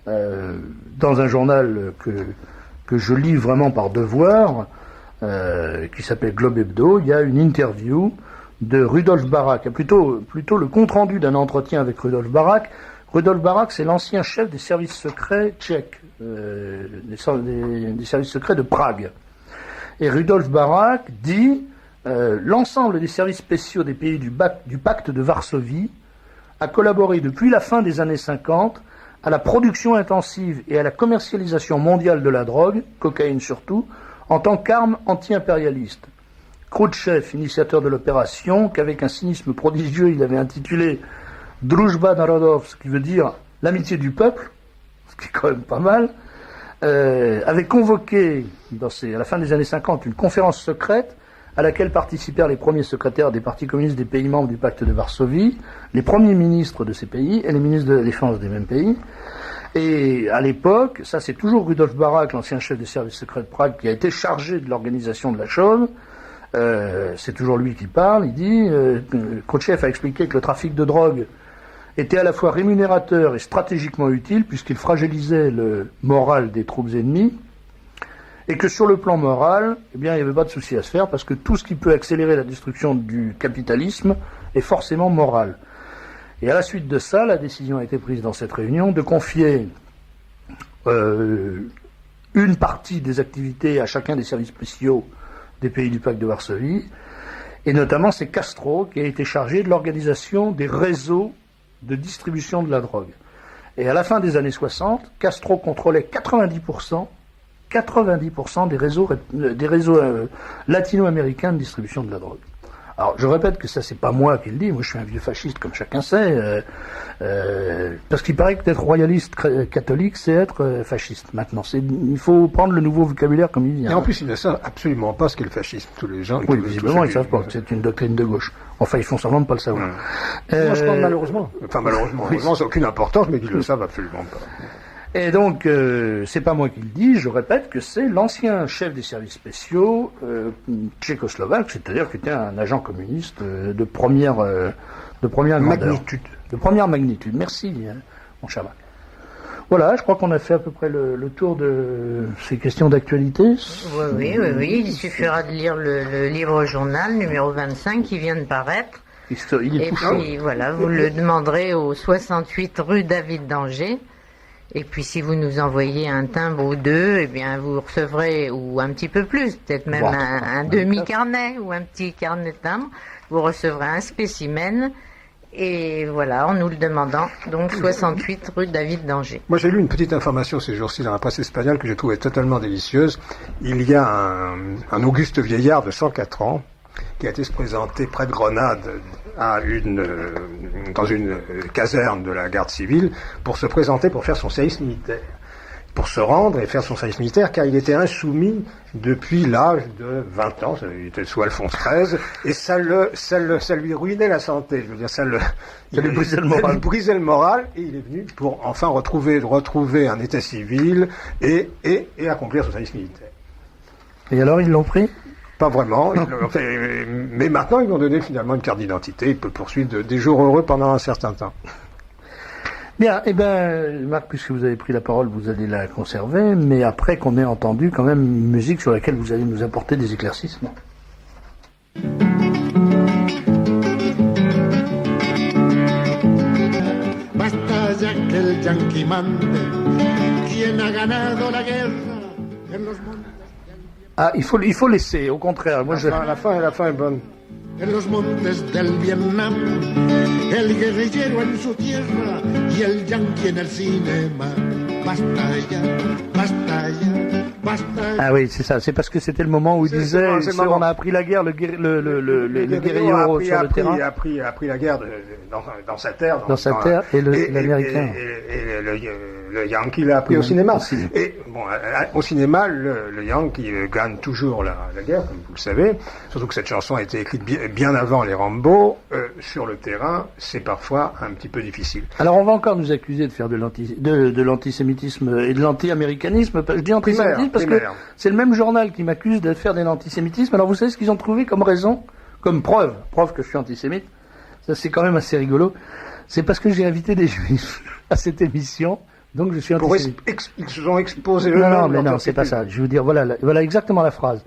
dans un journal que je lis vraiment par devoir, qui s'appelle Globe Hebdo, il y a une interview de Rudolf Barak, plutôt le compte-rendu d'un entretien avec Rudolf Barak. Rudolf Barak, c'est l'ancien chef des services secrets tchèques, des services secrets de Prague. Et Rudolf Barak dit l'ensemble des services spéciaux des pays du pacte de Varsovie a collaboré depuis la fin des années 50 à la production intensive et à la commercialisation mondiale de la drogue, cocaïne surtout, en tant qu'arme anti-impérialiste. Khrouchtchev, initiateur de l'opération, qu'avec un cynisme prodigieux, il avait intitulé Druzhba Narodov, ce qui veut dire l'amitié du peuple, ce qui est quand même pas mal, avait convoqué, à la fin des années 50, une conférence secrète à laquelle participèrent les premiers secrétaires des partis communistes des pays membres du pacte de Varsovie, les premiers ministres de ces pays et les ministres de la défense des mêmes pays. Et à l'époque, ça c'est toujours Rudolf Barak, l'ancien chef des services secrets de Prague, qui a été chargé de l'organisation de la chose. C'est toujours lui qui parle. Il dit Khrouchtchev a expliqué que le trafic de drogue était à la fois rémunérateur et stratégiquement utile, puisqu'il fragilisait le moral des troupes ennemies, et que sur le plan moral, eh bien, il n'y avait pas de souci à se faire, parce que tout ce qui peut accélérer la destruction du capitalisme est forcément moral. Et à la suite de ça, la décision a été prise dans cette réunion de confier une partie des activités à chacun des services spéciaux des pays du pacte de Varsovie, et notamment c'est Castro qui a été chargé de l'organisation des réseaux de distribution de la drogue. Et à la fin des années 60, Castro contrôlait 90% des réseaux latino-américains de distribution de la drogue. Alors, je répète que ça, c'est pas moi qui le dis. Moi, je suis un vieux fasciste, comme chacun sait. Parce qu'il paraît que d'être royaliste catholique, c'est être fasciste. Maintenant, il faut prendre le nouveau vocabulaire comme il vient. Et en plus, ils ne savent absolument pas ce qu'est le fascisme. Tous les gens. Oui, visiblement, ils savent pas. C'est une doctrine de gauche. Enfin, ils font semblant de pas le savoir. Moi, je pense malheureusement. Enfin, malheureusement. Heureusement, ça n'a aucune importance, mais ils le savent absolument pas. Et donc, c'est pas moi qui le dis, je répète que c'est l'ancien chef des services spéciaux tchécoslovaque, c'est-à-dire qui était un agent communiste de première grandeur. De première magnitude. Merci, mon cher Marc. Voilà, je crois qu'on a fait à peu près le tour de ces questions d'actualité. Oui. Il suffira de lire le livre journal numéro 25 qui vient de paraître. Il est et touchant. puis voilà, vous le demanderez au 68 rue David d'Angers. Et puis si vous nous envoyez un timbre ou deux, eh bien vous recevrez, ou un petit peu plus, peut-être même un demi-carnet ou un petit carnet de timbres, vous recevrez un spécimen, et voilà, en nous le demandant, donc 68 rue David d'Angers. Moi j'ai lu une petite information ces jours-ci dans la presse espagnole que j'ai trouvée totalement délicieuse. Il y a un auguste vieillard de 104 ans qui a été se présenter près de Grenade dans une caserne de la garde civile pour se présenter pour faire son service militaire. Pour se rendre et faire son service militaire, car il était insoumis depuis l'âge de 20 ans, il était sous Alphonse XIII, et ça lui ruinait la santé, je veux dire, ça lui brisait le moral, et il est venu pour enfin retrouver un état civil et accomplir son service militaire. Et alors, ils l'ont pris ? Pas vraiment, mais maintenant ils m'ont donné finalement une carte d'identité, il peut poursuivre des jours heureux pendant un certain temps. Bien, Marc, puisque vous avez pris la parole, vous allez la conserver, mais après qu'on ait entendu quand même une musique sur laquelle vous allez nous apporter des éclaircissements. Basta ya que el yanqui mande, quien ha ganado la guerra en los montes. Ah, il faut laisser, au contraire. Moi, La fin est bonne. En los montes del Vietnam, el guerrillero en su tierra y el yanqui en el cinema. Basta ya, basta ya, basta ya. Ah oui, c'est ça. C'est parce que c'était le moment où il disait on a appris la guerre, le guerrillero sur le terrain. Il a appris la guerre dans sa terre. Dans sa terre, et l'américain. Et le Yankee l'a appris au cinéma. Et bon, au cinéma, le Yankee gagne toujours la guerre, comme vous le savez. Surtout que cette chanson a été écrite bien avant les Rambo. Sur le terrain, c'est parfois un petit peu difficile. Alors, on va encore nous accuser de faire de l'antisémitisme et de l'anti-américanisme. Je dis antisémitisme parce que c'est le même journal qui m'accuse de faire de l'antisémitisme. Alors, vous savez ce qu'ils ont trouvé comme raison, comme preuve que je suis antisémite. Ça, c'est quand même assez rigolo. C'est parce que j'ai invité des juifs à cette émission. Donc je suis antisémite. Ils se sont exposés eux-mêmes. Non, mais non, c'est pas ça. Je veux dire, voilà exactement la phrase.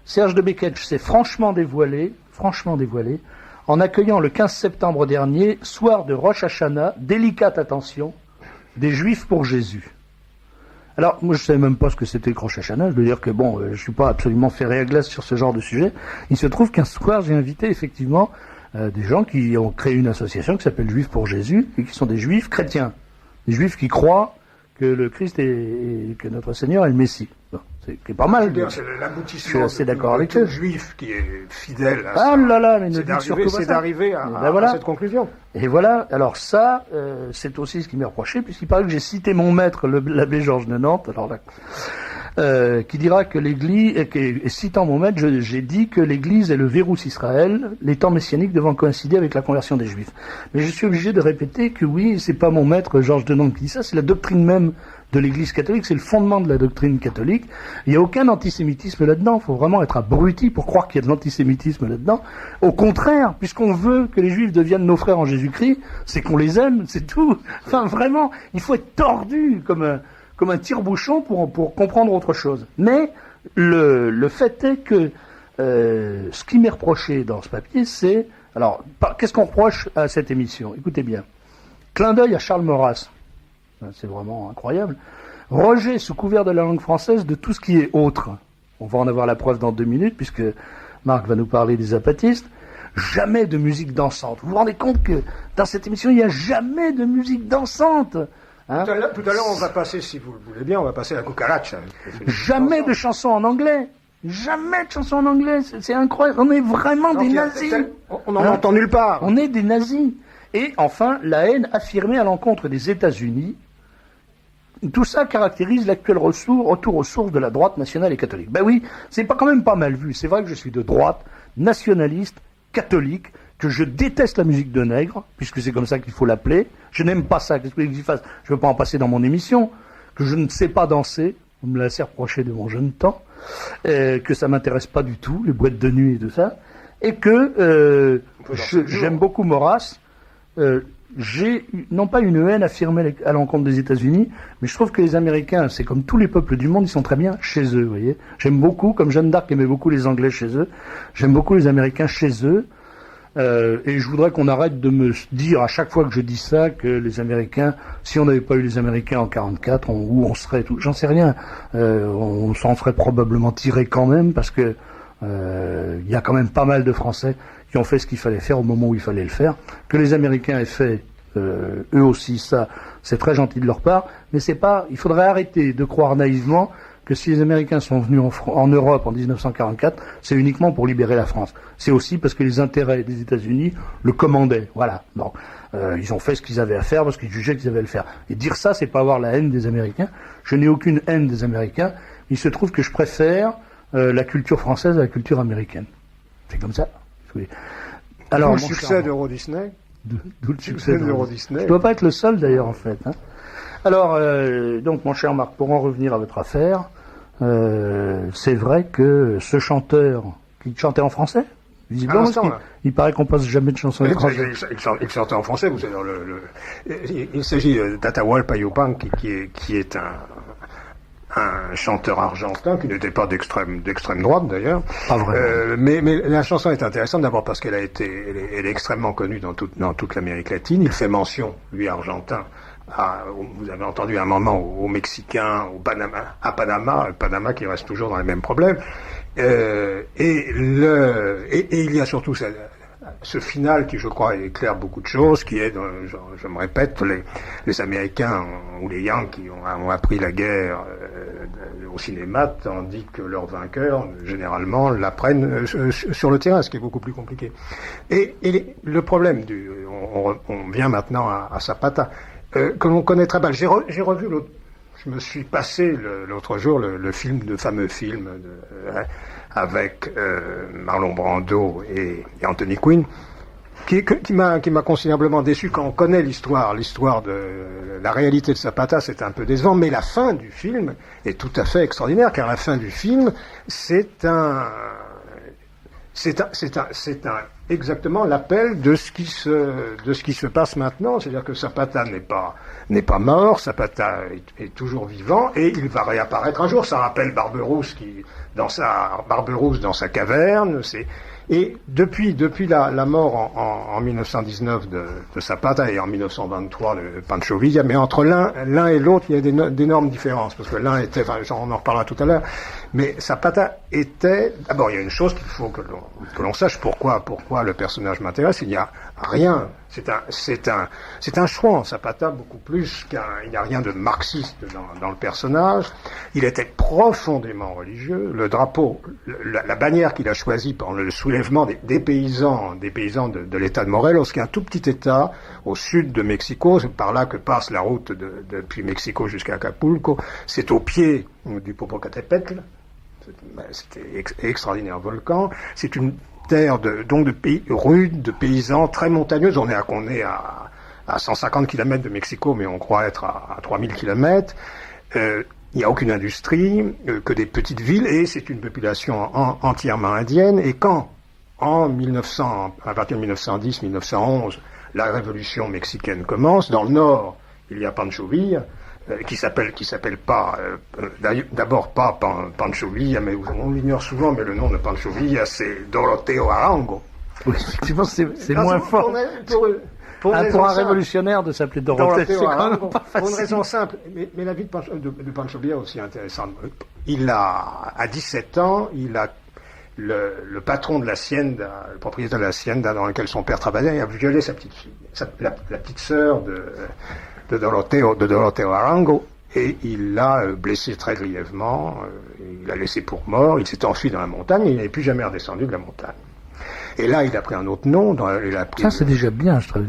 Serge de Beketch s'est franchement dévoilé, en accueillant le 15 septembre dernier, soir de Rosh Hashanah, délicate attention, des Juifs pour Jésus. Alors, moi je savais même pas ce que c'était que Rosh Hashanah, je veux dire que bon, je suis pas absolument ferré à glace sur ce genre de sujet. Il se trouve qu'un soir j'ai invité effectivement des gens qui ont créé une association qui s'appelle Juifs pour Jésus, et qui sont des Juifs chrétiens. Des Juifs qui croient que le Christ et que notre Seigneur est le Messie. Bon, c'est pas mal. C'est l'aboutissement. Je suis assez d'accord avec eux. Juif qui est fidèle à ça. Ah là là, mais ne dites surtout pas ça. C'est d'arriver à cette conclusion. Et voilà. Alors ça, c'est aussi ce qui m'est reproché, puisqu'il paraît que j'ai cité mon maître, l'abbé Georges de Nantes. Alors là. Qui dira que l'Église, et citant mon maître, j'ai dit que l'Église est le Vérus Israël, les temps messianiques devant coïncider avec la conversion des Juifs. Mais je suis obligé de répéter que oui, c'est pas mon maître Georges de Nantes qui dit ça, c'est la doctrine même de l'Église catholique, c'est le fondement de la doctrine catholique. Il n'y a aucun antisémitisme là-dedans, il faut vraiment être abruti pour croire qu'il y a de l'antisémitisme là-dedans. Au contraire, puisqu'on veut que les Juifs deviennent nos frères en Jésus-Christ, c'est qu'on les aime, c'est tout. Enfin vraiment, il faut être tordu comme un tire-bouchon pour comprendre autre chose. Mais le fait est que ce qui m'est reproché dans ce papier, c'est... Alors, qu'est-ce qu'on reproche à cette émission ? Écoutez bien. Clin d'œil à Charles Maurras. C'est vraiment incroyable. Rejet sous couvert de la langue française de tout ce qui est autre. On va en avoir la preuve dans 2 minutes, puisque Marc va nous parler des zapatistes. Jamais de musique dansante. Vous vous rendez compte que dans cette émission, il n'y a jamais de musique dansante ? Hein? Tout à l'heure, on va passer, si vous le voulez bien, on va passer à la cucaracha. Jamais de chansons en anglais. Jamais de chansons en anglais, c'est incroyable. On est vraiment des nazis. On n'en entend nulle part. On est des nazis. Et enfin, la haine affirmée à l'encontre des États-Unis. Tout ça caractérise l'actuel retour aux sources de la droite nationale et catholique. Ben oui, c'est quand même pas mal vu. C'est vrai que je suis de droite, nationaliste, catholique, que je déteste la musique de nègre, puisque c'est comme ça qu'il faut l'appeler. Je n'aime pas ça. Qu'est-ce que je fasse? Je ne veux pas en passer dans mon émission. Que je ne sais pas danser. On me l'a assez reproché de mon jeune temps. Que ça m'intéresse pas du tout, les boîtes de nuit et tout ça. Et que j'aime beaucoup Maurras. J'ai non pas une haine affirmée à l'encontre des États-Unis, mais je trouve que les Américains, c'est comme tous les peuples du monde, ils sont très bien chez eux, vous voyez. J'aime beaucoup, comme Jeanne d'Arc aimait beaucoup les Anglais chez eux, j'aime beaucoup les Américains chez eux, et je voudrais qu'on arrête de me dire à chaque fois que je dis ça que les Américains, si on n'avait pas eu les Américains en 44, où on serait tout, j'en sais rien, on s'en serait probablement tiré quand même, parce que il y a quand même pas mal de Français qui ont fait ce qu'il fallait faire au moment où il fallait le faire. Que les Américains aient fait eux aussi ça, c'est très gentil de leur part, mais c'est pas. Il faudrait arrêter de croire naïvement que si les Américains sont venus en Europe en 1944, c'est uniquement pour libérer la France. C'est aussi parce que les intérêts des États-Unis le commandaient. Voilà. Bon, ils ont fait ce qu'ils avaient à faire parce qu'ils jugeaient qu'ils avaient à le faire. Et dire ça, c'est pas avoir la haine des Américains. Je n'ai aucune haine des Américains. Il se trouve que je préfère la culture française à la culture américaine. C'est comme ça. Alors, le succès d'Euro Disney. D'où le succès d'Euro Disney. Je dois pas être le seul d'ailleurs en fait. Hein. Alors, donc mon cher Marc, pour en revenir à votre affaire, c'est vrai que ce chanteur qui chantait en français, visiblement, il paraît qu'on passe jamais de chansons étrangères. Il chantait en français, vous savez. Il s'agit d'Atahualpa Yupanqui qui est un chanteur argentin qui n'était pas d'extrême droite d'ailleurs. Pas vraiment. Mais la chanson est intéressante d'abord parce qu'elle est extrêmement connue dans toute l'Amérique latine. Il fait mention, lui argentin, vous avez entendu à un moment aux Mexicains, à Panama qui reste toujours dans les mêmes problèmes. Et il y a surtout ce final qui, je crois, éclaire beaucoup de choses, qui est, je me répète, les Américains ou les Yankees ont appris la guerre au cinéma, tandis que leurs vainqueurs, généralement, l'apprennent sur le terrain, ce qui est beaucoup plus compliqué. Et le problème on vient maintenant à Zapata, que l'on connaît très mal. J'ai revu je me suis passé l'autre jour le fameux film avec Marlon Brando et Anthony Quinn, qui m'a considérablement déçu quand on connaît l'histoire de la réalité de Zapata, c'est un peu décevant, mais la fin du film est tout à fait extraordinaire, car la fin du film, c'est exactement l'appel de ce qui se passe maintenant, c'est-à-dire que Zapata n'est pas mort, Zapata est toujours vivant et il va réapparaître un jour. Ça rappelle Barberousse dans sa caverne. Et depuis la mort en 1919 de Zapata et en 1923 de Pancho Villa, mais entre l'un et l'autre, il y a d'énormes différences, parce que l'un était, on en reparlera tout à l'heure, mais Zapata était, d'abord il y a une chose qu'il faut que l'on sache pourquoi le personnage m'intéresse, il n'y a rien, c'est un choix, Zapata, beaucoup plus il n'y a rien de marxiste dans le personnage. Il était profondément religieux. Le drapeau, la bannière qu'il a choisie pendant le soulèvement des paysans de l'État de Morelos, qui est un tout petit État au sud de Mexico, c'est par là que passe la route depuis Mexico jusqu'à Acapulco. C'est au pied du Popocatépetl. C'était extraordinaire volcan. C'est une terre de pays rude, de paysans très montagneuse. On est à 150 km de Mexico, mais on croit être à 3000 km. Il n'y a aucune industrie, que des petites villes, et c'est une population entièrement indienne. Et quand, à partir de 1910-1911, la révolution mexicaine commence, dans le nord, il y a Pancho Villa, qui s'appelle pas, d'abord pas Pancho Villa, mais on l'ignore souvent, mais le nom de Pancho Villa, c'est Doroteo Arango. Oui, effectivement, c'est moins fort. Pour un révolutionnaire de s'appeler Dorothée, c'est quand même pas facile. Pour une raison simple, mais la vie de Pancho Villa est aussi intéressante. À 17 ans, il a le patron de l'hacienda, le propriétaire de l'hacienda dans laquelle son père travaillait, a violé sa petite fille, la petite sœur de Doroteo Arango, et il l'a blessé très grièvement, il l'a laissé pour mort, il s'est enfui dans la montagne, et il n'est plus jamais redescendu de la montagne. Et là, il a pris un autre nom. Ça, c'est déjà bien, je trouve.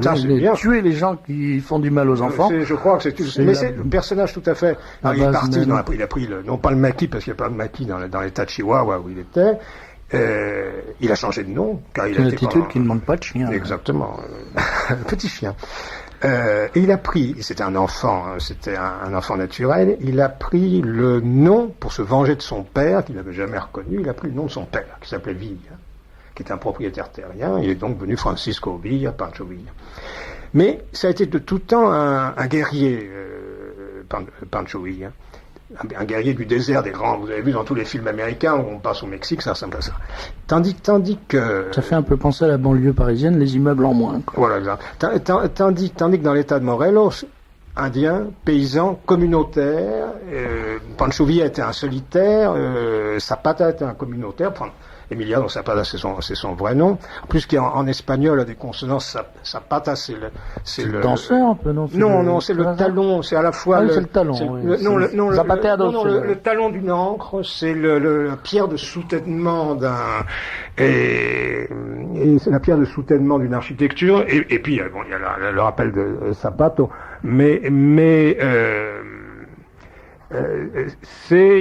Tuer les gens qui font du mal aux enfants. Je crois que c'est mais c'est le personnage tout à fait. Alors, il est parti, il a pris non pas le maquis, parce qu'il n'y a pas de maquis dans l'état de Chihuahua où il était. Il a changé de nom, car il a une attitude qui ne manque pas de chien. Exactement. Petit chien. Et il a pris, c'était un enfant naturel, il a pris le nom, pour se venger de son père, qu'il n'avait jamais reconnu, il a pris le nom de son père, qui s'appelait Villa, qui était un propriétaire terrien. Il est donc devenu Francisco Villa, Pancho Villa. Mais ça a été de tout temps un guerrier, Pancho Villa. Un guerrier du désert des grands. Vous avez vu dans tous les films américains où on passe au Mexique, ça ressemble à ça. Tandis que... Ça fait un peu penser à la banlieue parisienne, les immeubles en moins, quoi. Voilà, exact. Tandis que dans l'état de Morelos, indien, paysan, communautaire, Pancho Villa était un solitaire, Zapata était un communautaire, Emiliano Zapata, c'est son vrai nom. En plus, en espagnol, a des consonances, Zapata, c'est le danseur, un peu, non? Non, c'est le talon, c'est à la fois c'est le talon, oui. Le talon d'une ancre, c'est la pierre de soutènement et c'est la pierre de soutènement d'une architecture, et puis, bon, il y a le rappel de Zapato, mais il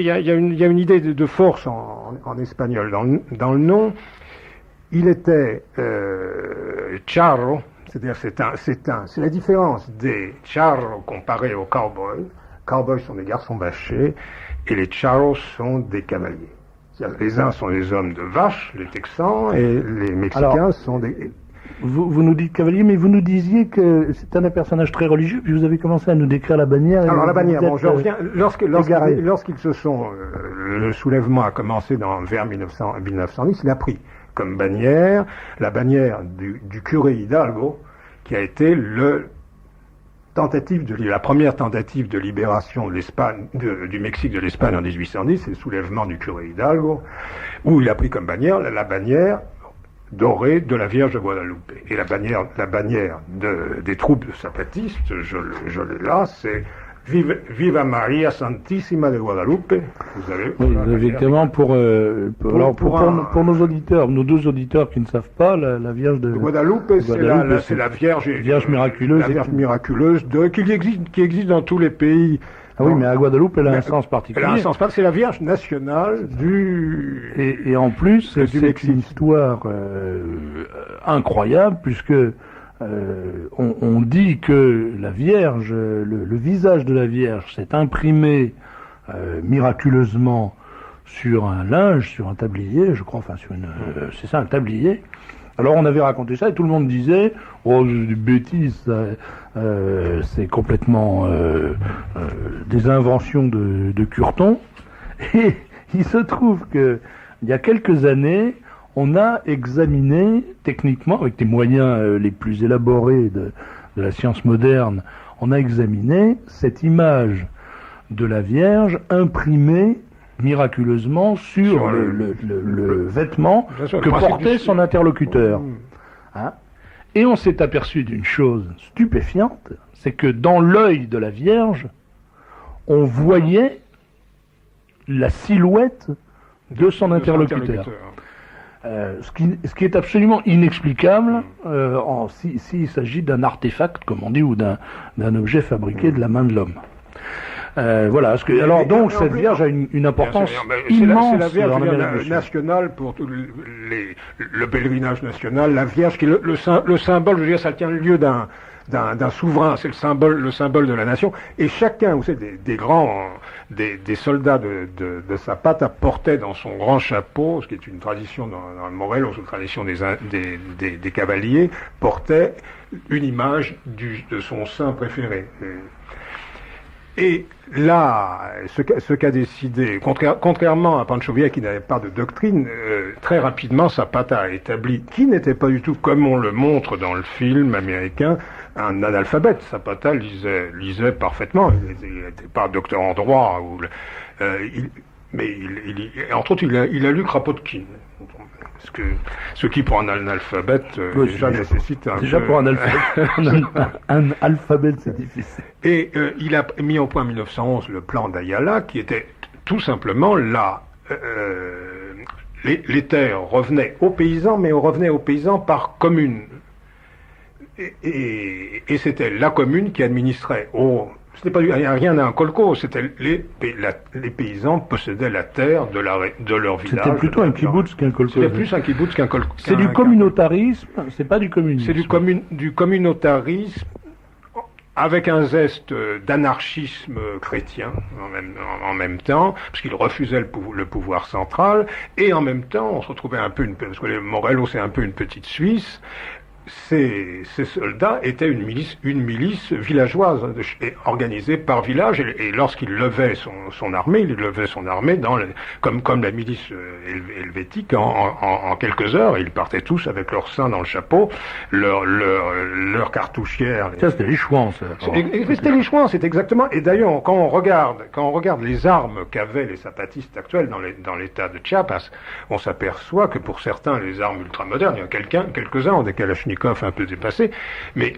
y a une idée de force en espagnol dans le nom. Il était charro, c'est-à-dire c'est la différence des charros comparés aux cowboys. Cowboys sont des garçons vachés et les charros sont des cavaliers. Les uns sont les hommes de vache, les Texans, et les Mexicains sont des... Vous nous dites cavalier, mais vous nous disiez que c'est un personnage très religieux, puis vous avez commencé à nous décrire la bannière. Alors la bannière, bon, je reviens. Lorsqu'ils se sont, le soulèvement a commencé vers 1910, il a pris comme bannière la bannière du curé Hidalgo, qui a été la première tentative de libération de l'Espagne, du Mexique de l'Espagne en 1810, c'est le soulèvement du curé Hidalgo, où il a pris comme bannière la bannière dorée de la Vierge de Guadalupe. Et la bannière des troupes de zapatistes, je l'ai là, c'est Viva Maria Santissima de Guadalupe. Vous avez... Oui, effectivement, pour nos auditeurs, nos deux auditeurs qui ne savent pas, la Vierge de Guadalupe, c'est la Vierge miraculeuse. La Vierge miraculeuse qui existe dans tous les pays. Ah oui, mais à Guadeloupe, elle a un sens particulier. Elle a un sens particulier. C'est la Vierge nationale du... Et en plus, c'est une histoire incroyable, puisque on dit que la Vierge, le visage de la Vierge s'est imprimé miraculeusement sur un linge, sur un tablier, je crois, enfin c'est ça, un tablier. Alors on avait raconté ça et tout le monde disait « Oh, c'est des bêtises, c'est complètement des inventions de Curton ». Et il se trouve que il y a quelques années, on a examiné techniquement, avec des moyens les plus élaborés de la science moderne, on a examiné cette image de la Vierge imprimée miraculeusement sur le vêtement que portait son interlocuteur. Hein? Et on s'est aperçu d'une chose stupéfiante, c'est que dans l'œil de la Vierge, on voyait la silhouette de son interlocuteur. Ce qui est absolument inexplicable s'il s'agit d'un artefact, comme on dit, ou d'un objet fabriqué de la main de l'homme. Voilà. Donc cette Vierge a une importance immense. C'est la Vierge nationale pour tout le pèlerinage national. La Vierge qui est le symbole. Je veux dire, ça tient le lieu d'un souverain. C'est le symbole de la nation. Et chacun, vous savez, des soldats de Zapata portaient dans son grand chapeau, ce qui est une tradition dans le Morelos, une tradition des cavaliers, portait une image de son saint préféré. Et là, ce qu'a décidé, contrairement à Pancho Villa qui n'avait pas de doctrine, très rapidement Zapata a établi, qui n'était pas du tout, comme on le montre dans le film américain, un analphabète. Zapata lisait parfaitement, il n'était pas docteur en droit, mais entre autres il a lu Kropotkin. ce qui pour un analphabète déjà nécessite un déjà peu... pour un alphabet, c'est difficile. Et il a mis au point en 1911 le plan d'Ayala, qui était tout simplement là. Les terres revenaient aux paysans, mais revenaient aux paysans par commune. Et c'était la commune qui administrait. C'était pas rien à un colco, c'était les paysans possédaient la terre de leur village. C'était plutôt un kibbutz qu'un kolkhoz. C'était plus un kibbutz qu'un kolkhoz. C'est du communautarisme, c'est pas du communisme. C'est du communautarisme avec un zeste d'anarchisme chrétien en même temps, parce qu'il refusait le pouvoir central, et en même temps on se retrouvait un peu parce que Morelos c'est un peu une petite Suisse. Ces soldats étaient une milice villageoise organisée par village, et lorsqu'il levait son armée, il levait son armée comme la milice helvétique en quelques heures. Ils partaient tous avec leur sein dans le chapeau, leur cartouchière. Ça c'était les chouans, ça. C'était les chouans, c'est exactement. Et d'ailleurs, quand on regarde les armes qu'avaient les zapatistes actuels dans l'état de Chiapas, on s'aperçoit que pour certains les armes ultramodernes, il y a quelques-uns ont des kalachnikovs un peu dépassés, mais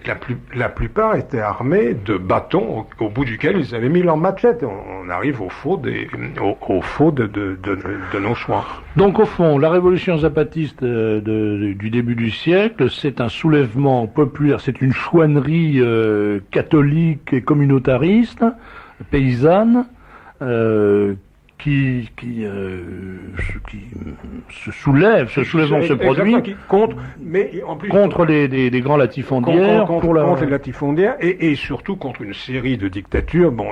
la plupart étaient armés de bâtons au bout duquel ils avaient mis leur machette. On arrive au faux de nos choix. Donc au fond, la révolution zapatiste du début du siècle, c'est un soulèvement populaire, c'est une chouannerie catholique et communautariste, paysanne, qui se soulève, ce soulèvement se produit contre les grands latifondières, contre les latifondières et surtout contre une série de dictatures. Bon,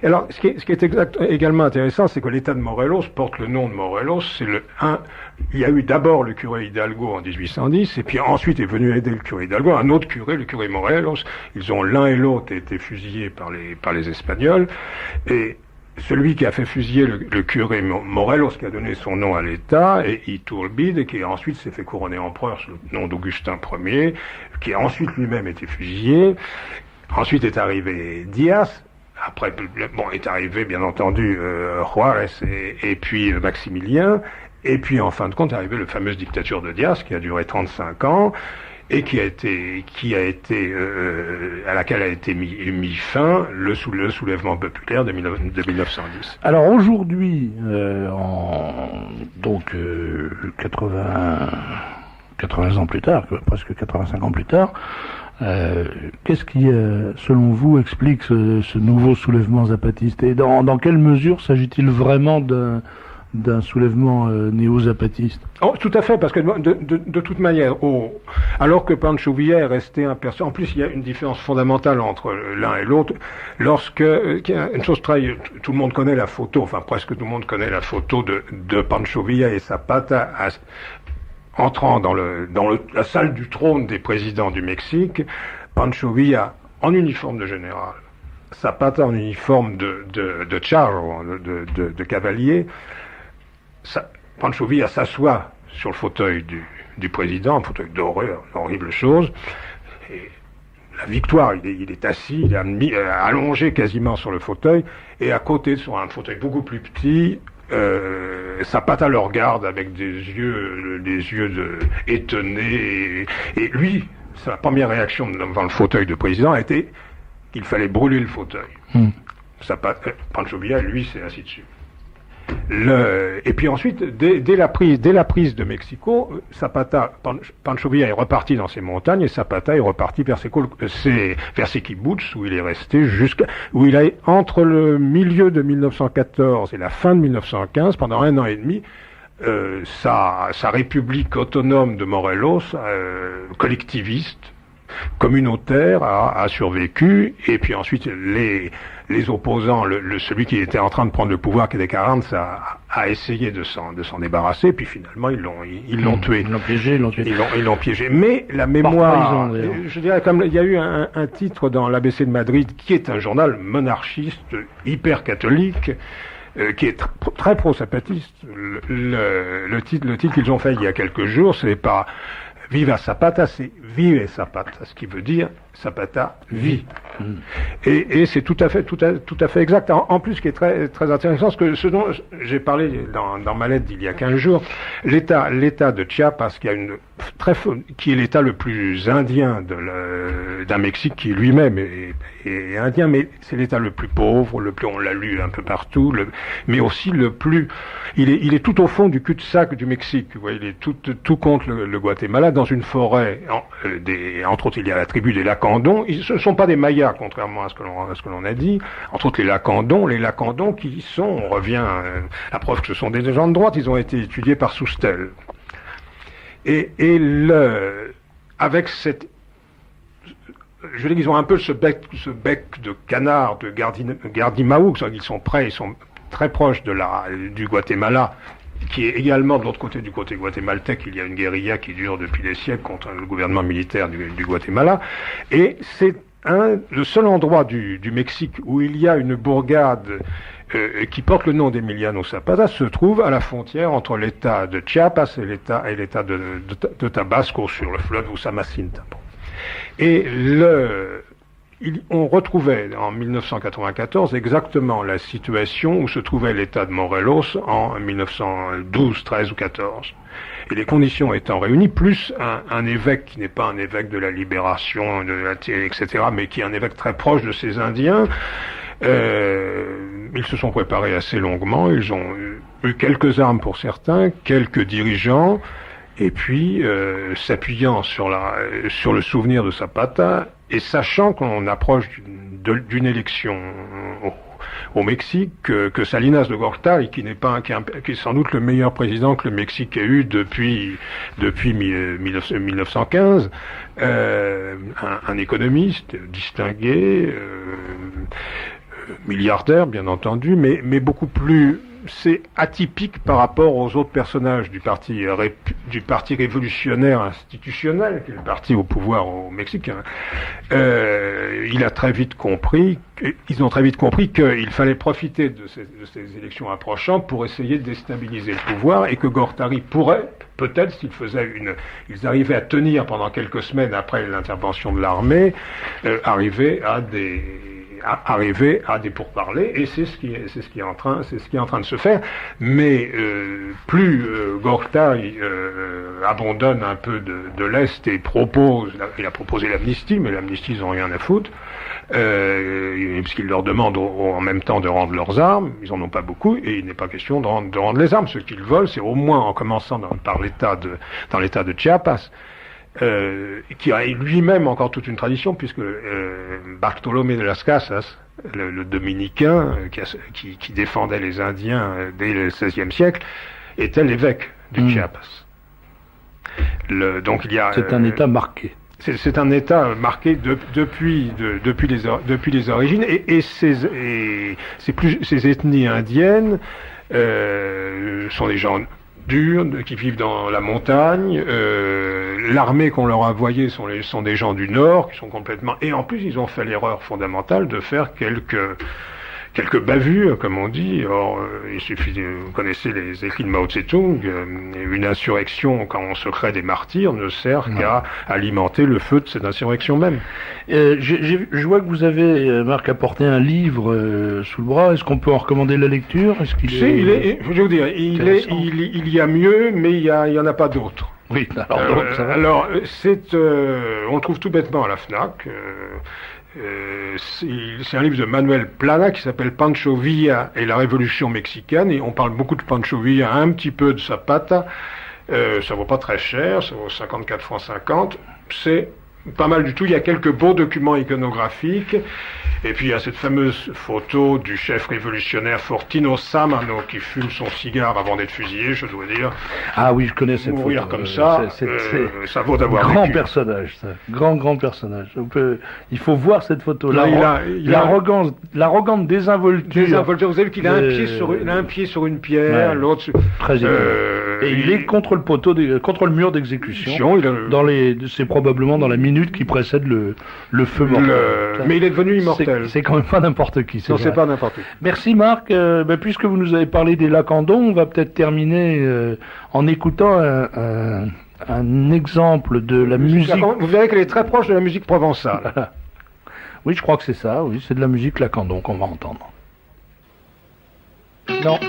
alors ce qui est également intéressant, c'est que l'État de Morelos porte le nom de Morelos. Il y a eu d'abord le curé Hidalgo en 1810, et puis ensuite est venu aider le curé Hidalgo, un autre curé, le curé Morelos. Ils ont l'un et l'autre été fusillés par les Espagnols, et celui qui a fait fusiller le curé Morelos, qui a donné son nom à l'État, et Iturbide, qui ensuite s'est fait couronner empereur sous le nom d'Augustin Ier, qui a ensuite lui-même été fusillé. Ensuite est arrivé Diaz. Après, est arrivé bien entendu Juárez et puis Maximilien. Et puis en fin de compte est arrivée la fameuse dictature de Diaz, qui a duré 35 ans. Et à laquelle a été mis fin le soulèvement populaire de 1910. Alors aujourd'hui, 80 ans plus tard, presque 85 ans plus tard, qu'est-ce qui, selon vous, explique ce nouveau soulèvement zapatiste, et dans quelle mesure s'agit-il vraiment d'un soulèvement néo-zapatiste? Oh, tout à fait, parce que de toute manière, alors que Pancho Villa est resté un personnage, en plus il y a une différence fondamentale entre l'un et l'autre, une chose tout le monde connaît la photo, enfin presque tout le monde connaît la photo de Pancho Villa et Zapata entrant dans la salle du trône des présidents du Mexique, Pancho Villa en uniforme de général, Zapata en uniforme de charro, de cavalier. Pancho Villa s'assoit sur le fauteuil du président, un fauteuil d'horreur, une horrible chose. Et la victoire, il est assis, il est allongé quasiment sur le fauteuil, et à côté, sur un fauteuil beaucoup plus petit, Zapata le regarde avec des yeux étonnés, et lui, sa première réaction devant le fauteuil de président a été qu'il fallait brûler le fauteuil. Pancho Villa, lui, s'est assis dessus. Et puis ensuite, dès la prise de Mexico, Pancho Villa est reparti dans ses montagnes, et Zapata est reparti vers ses kibbutz, où il est resté où il a, entre le milieu de 1914 et la fin de 1915, pendant 1 an et demi, sa république autonome de Morelos, collectiviste, communautaire, a survécu, et puis ensuite les opposants, celui qui était en train de prendre le pouvoir, qui était Carranza, a essayé de s'en débarrasser, puis finalement ils l'ont tué. Ils l'ont piégé, Ils l'ont piégé. Mais la mémoire, je dirais, comme il y a eu un titre dans l'ABC de Madrid, qui est un journal monarchiste, hyper catholique, qui est très pro-zapatiste. Le titre qu'ils ont fait il y a quelques jours, c'est pas Viva Zapata, c'est Vive Zapata, ce qui veut dire Zapata vit. Et c'est tout à fait exact. En plus, ce qui est très, très intéressant, ce dont j'ai parlé dans ma lettre d'il y a 15 jours, l'état de Chiapas, qui est l'état le plus indien d'un Mexique qui lui-même est indien, mais c'est l'état le plus pauvre, on l'a lu un peu partout, mais aussi il est tout au fond du cul-de-sac du Mexique. Vous voyez, il est tout contre le Guatemala, dans une forêt, entre autres, il y a la tribu des Lacandons. Ce ne sont pas des Mayas, contrairement à ce que l'on a dit. Entre autres, les Lacandons qui sont, on revient, la preuve que ce sont des gens de droite, ils ont été étudiés par Soustelle. Avec cette, je veux dire, ils ont un peu ce bec de canard de Gardimaou, ils sont très proches du Guatemala, qui est également de l'autre côté, du côté guatémaltèque. Il y a une guérilla qui dure depuis des siècles contre le gouvernement militaire du Guatemala, et c'est le seul endroit du Mexique où il y a une bourgade qui porte le nom d'Emiliano Zapata, se trouve à la frontière entre l'état de Chiapas et l'état de Tabasco, sur le fleuve Usumacinta. Et on retrouvait en 1994 exactement la situation où se trouvait l'état de Morelos en 1912, 13 ou 14. Et les conditions étant réunies, plus un évêque qui n'est pas un évêque de la libération, etc., mais qui est un évêque très proche de ces Indiens, ils se sont préparés assez longuement, ils ont eu quelques armes pour certains, quelques dirigeants, et puis s'appuyant sur le souvenir de Zapata, et sachant qu'on approche d'une élection au Mexique, que Salinas de Gortari, qui est sans doute le meilleur président que le Mexique ait eu depuis 1915, un économiste distingué, milliardaire bien entendu, mais beaucoup plus, c'est atypique par rapport aux autres personnages du parti révolutionnaire institutionnel, qui est le parti au pouvoir au Mexique. Ils ont très vite compris qu'il fallait profiter de ces élections approchantes pour essayer de déstabiliser le pouvoir, et que Gortari pourrait, peut-être, ils arrivaient à tenir pendant quelques semaines après l'intervention de l'armée, arriver à des pourparlers, et c'est ce qui est en train de se faire. Mais plus Gortari abandonne un peu de l'Est et il a proposé l'amnistie, mais l'amnistie, ils n'ont rien à foutre, puisqu'il leur demande en même temps de rendre leurs armes. Ils en ont pas beaucoup, et il n'est pas question de rendre les armes. Ce qu'ils veulent, c'est au moins, en commençant dans l'état de Chiapas, qui a lui-même encore toute une tradition, puisque Bartolomé de las Casas, le dominicain qui défendait les Indiens dès le XVIe siècle, était l'évêque du Chiapas. Donc il y a. C'est un État marqué. C'est un État marqué depuis les origines, et ces ethnies indiennes sont des gens durs, qui vivent dans la montagne. L'armée qu'on leur a envoyée sont des gens du Nord, qui sont complètement... Et en plus, ils ont fait l'erreur fondamentale de faire quelques bavures, comme on dit. Or, il suffit vous connaissez les écrits de Mao Tse-tung, une insurrection, quand on se crée des martyrs, ne sert qu'à alimenter le feu de cette insurrection même. Je vois que vous avez, Marc, apporté un livre sous le bras. Est-ce qu'on peut en recommander la lecture? Je vais vous dire, il y a mieux, mais il y en a pas d'autres. Oui, on trouve tout bêtement à la FNAC. C'est un livre de Manuel Plana qui s'appelle Pancho Villa et la Révolution mexicaine, et on parle beaucoup de Pancho Villa, un petit peu de Zapata. Ça vaut pas très cher, ça vaut 54 francs 50. C'est pas mal du tout. Il y a quelques beaux documents iconographiques, et puis il y a cette fameuse photo du chef révolutionnaire Fortino Samano qui fume son cigare avant d'être fusillé, je dois dire. Ah oui, je connais cette Mourir photo. Comme ça, ça vaut d'avoir grand vécu. Personnage, ça. Grand personnage. Il faut voir cette photo. L'arrogante désinvolture. Vous avez vu qu'il a un pied sur une pierre, l'autre. Très et il est contre le mur d'exécution. C'est probablement dans la minute qui précède le feu mortel. Mais il est devenu immortel. C'est quand même pas n'importe qui. Non, c'est pas n'importe qui. Merci Marc. Puisque vous nous avez parlé des Lacandons, on va peut-être terminer en écoutant un exemple de la musique... Vous verrez qu'elle est très proche de la musique provençale. Oui, je crois que c'est ça, oui, c'est de la musique lacandon qu'on va entendre. Non.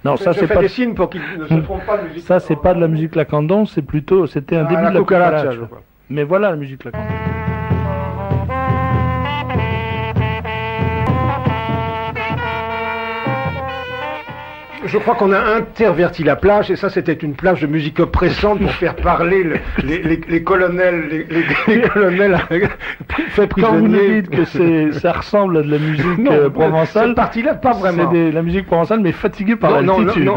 Non, ça c'est pas... des signes pour qu'ils ne se trompent pas de musique. Ça c'est pas de la musique lacandon, c'était un début de la cucaracha. Mais voilà la musique lacandon. Je crois qu'on a interverti la plage, et ça c'était une plage de musique oppressante pour faire parler les colonels, les colonels faits prisonniers. Quand vous nous dites que ça ressemble à de la musique provençale, cette partie-là, pas vraiment. C'est de la musique provençale, mais fatiguée par l'altitude. Non.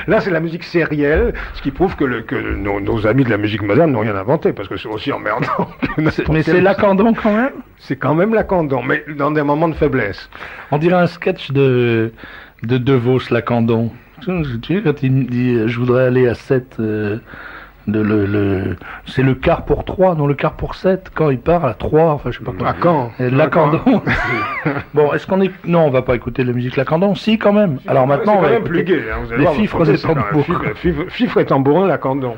Là, c'est la musique sérielle, ce qui prouve que nos amis de la musique moderne n'ont rien inventé, parce que c'est aussi emmerdant. Mais c'est lacandon quand même. C'est quand même lacandon, mais dans des moments de faiblesse. On dirait un sketch de Vos Lacandon. Tu sais, quand il dit je voudrais aller à 7, c'est le quart pour 3, non le quart pour 7, quand il part à 3, enfin je sais pas quoi. À Caen. Lacandon. Bon, est-ce qu'on est... Non, on va pas écouter la musique Lacandon, si quand même. Alors maintenant, on va écouter plus gai, hein, les fifres et tambours. Fifres et tambourins Lacandon.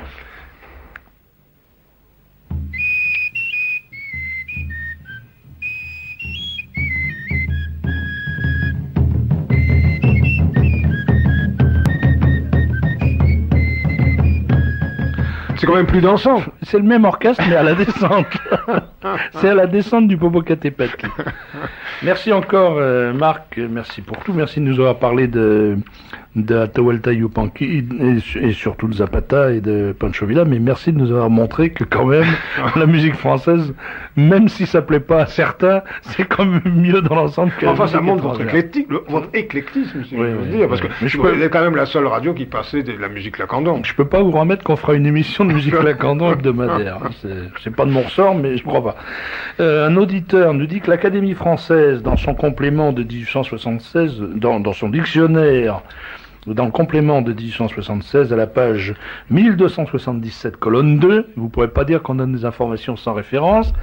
C'est quand même plus dansant. C'est le même orchestre, mais à la descente. C'est à la descente du Popocatépetl. Merci encore, Marc. Merci pour tout. Merci de nous avoir parlé de Atahualpa Yupanqui et surtout de Zapata et de Pancho Villa. Mais merci de nous avoir montré que quand même, la musique française, même si ça plaît pas à certains, c'est quand même mieux dans l'ensemble que enfin, ça montre votre éclectisme, si je veux dire. Parce que c'est quand même la seule radio qui passait de la musique lacandon. Je peux pas vous remettre qu'on fera une émission de musique lacandon hebdomadaire. C'est pas de mon ressort, mais je crois pas. Un auditeur nous dit que l'Académie française, dans son complément de 1876, dans son dictionnaire, dans le complément de 1876, à la page 1277, colonne 2, vous ne pourrez pas dire qu'on donne des informations sans référence,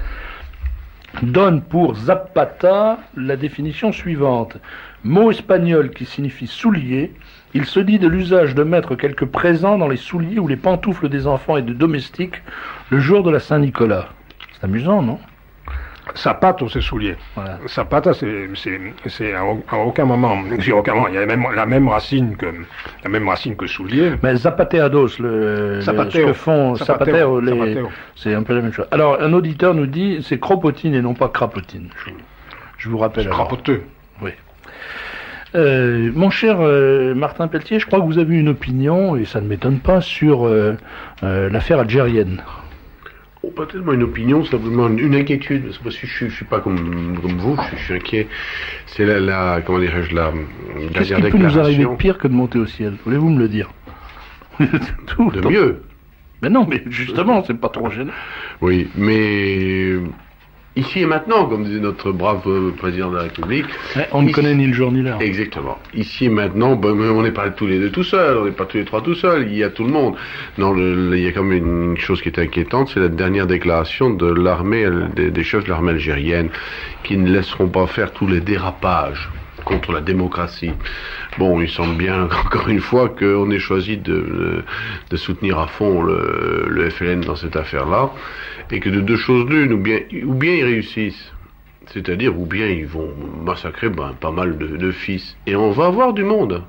donne pour Zapata la définition suivante. Mot espagnol qui signifie soulier, il se dit de l'usage de mettre quelques présents dans les souliers ou les pantoufles des enfants et des domestiques le jour de la Saint-Nicolas. C'est amusant, non ? Zapato, c'est soulier. Voilà. Zapata, c'est à aucun moment. Il y a même la même racine que soulier. Mais zapateados, ce que font zapateo, c'est un peu la même chose. Alors, un auditeur nous dit, c'est cropotine et non pas crapotine. Je vous rappelle. Crapoteux. Oui. Mon cher Martin Pelletier, je crois que vous avez une opinion, et ça ne m'étonne pas, sur l'affaire algérienne. Pas tellement une opinion, simplement une inquiétude, parce que je suis pas comme vous, je suis inquiet. C'est comment dirais-je, la Qu'est-ce qui peut nous arriver de pire que de monter au ciel ? Voulez-vous me le dire ? De mieux. Mais non, mais justement, c'est pas trop gênant. Oui, mais ici et maintenant, comme disait notre brave président de la République. On ne connaît ni le jour ni l'heure. Exactement. Ici et maintenant, on n'est pas tous les deux tout seuls, on n'est pas tous les trois tout seuls, il y a tout le monde. Non, il y a quand même une chose qui est inquiétante, c'est la dernière déclaration de l'armée, des chefs de l'armée algérienne, qui ne laisseront pas faire tous les dérapages contre la démocratie. Bon, il semble bien, encore une fois, qu'on ait choisi de soutenir à fond le FLN dans cette affaire-là, et que de deux choses l'une, ou bien ils réussissent, c'est-à-dire, ou bien ils vont massacrer pas mal de fils, et on va avoir du monde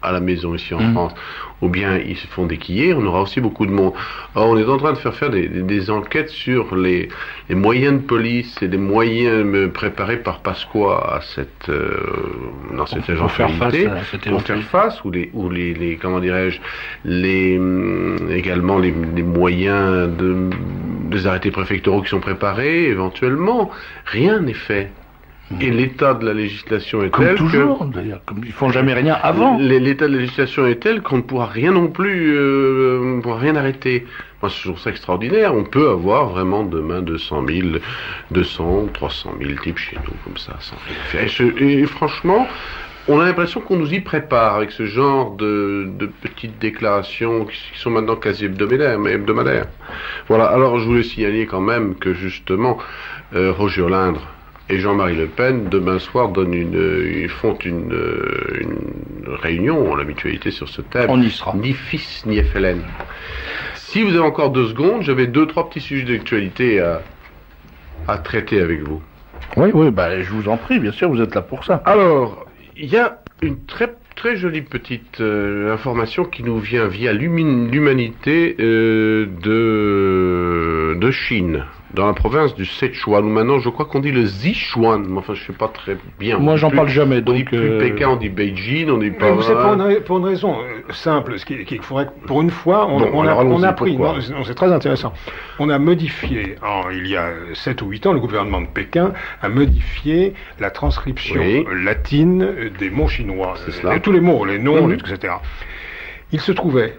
à la maison ici en France, ou bien ils se font déquiller, on aura aussi beaucoup de monde. Or, on est en train de faire des enquêtes sur les moyens de police et les moyens préparés par Pasqua à dans cette éventualité, pour faire face, ou les comment dirais-je, également les moyens des arrêtés préfectoraux qui sont préparés, éventuellement. Rien n'est fait. Et l'état de la législation est tel toujours, d'ailleurs, comme ils font jamais rien avant. L'état de la législation est tel qu'on ne pourra rien non plus, on ne pourra rien arrêter. Moi, je trouve ça extraordinaire. On peut avoir vraiment demain 200 000, 200, 300 000 types chez nous, comme ça, sans rien faire. Et franchement, on a l'impression qu'on nous y prépare avec ce genre de petites déclarations qui sont maintenant quasi hebdomadaires. Voilà. Alors, je voulais signaler quand même que justement, Roger Lindre et Jean-Marie Le Pen, demain soir, font une réunion, la mutualité sur ce thème. On y sera. Ni fils, ni FLN. Si vous avez encore 2 secondes, j'avais 2-3 petits sujets d'actualité à traiter avec vous. Oui, je vous en prie, bien sûr, vous êtes là pour ça. Alors, il y a une très très jolie petite information qui nous vient via l'humanité de Chine, dans la province du Sichuan, ou maintenant je crois qu'on dit le Sichuan, mais enfin je sais pas très bien. Moi j'en parle jamais, donc... On dit plus Pékin, on dit Beijing, on dit pas... Mais c'est pour une raison simple, qu'il faudrait que, pour une fois, on a pris, non, c'est très intéressant, on a modifié, il y a 7 ou 8 ans, le gouvernement de Pékin a modifié la transcription latine des mots chinois, tous les mots, les noms, etc. Il se trouvait,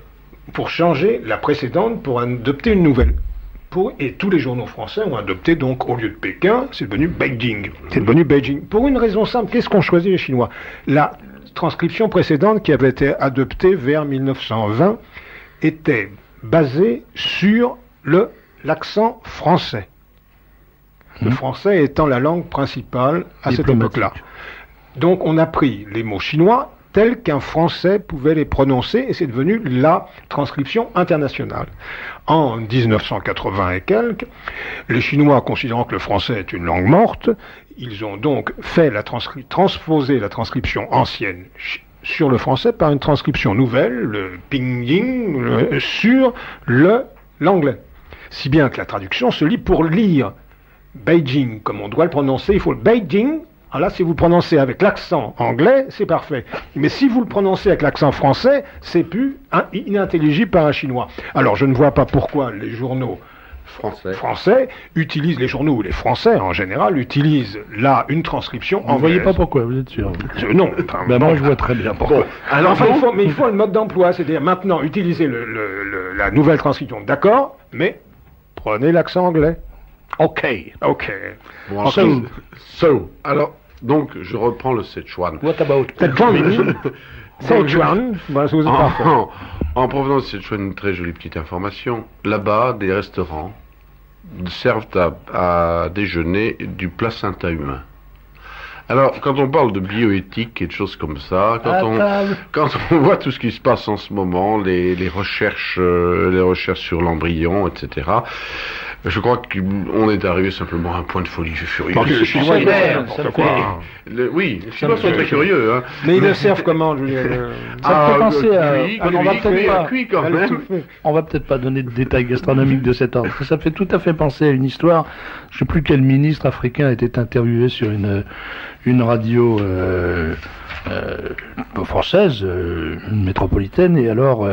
pour changer la précédente, pour adopter une nouvelle. Et tous les journaux français ont adopté, donc, au lieu de Pékin, c'est devenu Beijing. C'est devenu Beijing. Pour une raison simple, qu'est-ce qu'ont choisi les Chinois? La transcription précédente, qui avait été adoptée vers 1920, était basée sur l'accent français. Le français étant la langue principale à cette époque-là. Donc, on a pris les mots chinois tels qu'un Français pouvait les prononcer, et c'est devenu la transcription internationale. En 1980 et quelques, les Chinois, considérant que le français est une langue morte, ils ont donc fait transposer la transcription ancienne sur le français par une transcription nouvelle, le pinyin, sur l'anglais. Si bien que la traduction se lit pour lire Beijing, comme on doit le prononcer, il faut le Beijing. Alors là, si vous le prononcez avec l'accent anglais, c'est parfait. Mais si vous le prononcez avec l'accent français, c'est plus inintelligible par un Chinois. Alors, je ne vois pas pourquoi les journaux français utilisent, les journaux ou les Français en général, utilisent là une transcription anglaise. Vous ne voyez pas pourquoi, vous êtes sûr? Non. Moi, je vois très bien pourquoi. Bon, alors, il faut le mode d'emploi, c'est-à-dire maintenant utiliser la nouvelle transcription, d'accord, mais prenez l'accent anglais. Ok. Bon, alors, donc, je reprends le Sichuan. What about Sichuan, en provenance de Sichuan, une très jolie petite information. Là-bas, des restaurants servent à déjeuner du placenta humain. Alors, quand on parle de bioéthique et de choses comme ça, quand on voit tout ce qui se passe en ce moment, les recherches sur l'embryon, etc., je crois qu'on est arrivé simplement à un point de folie furieux. Les Chinois, les Chinois sont très curieux. Hein. Mais ils le servent comment, Julien? Ça me fait penser à... On va peut-être pas donner de détails gastronomiques de cet ordre. Ça fait tout à fait penser à une histoire. Je ne sais plus quel ministre africain était interviewé sur une radio française, métropolitaine, et alors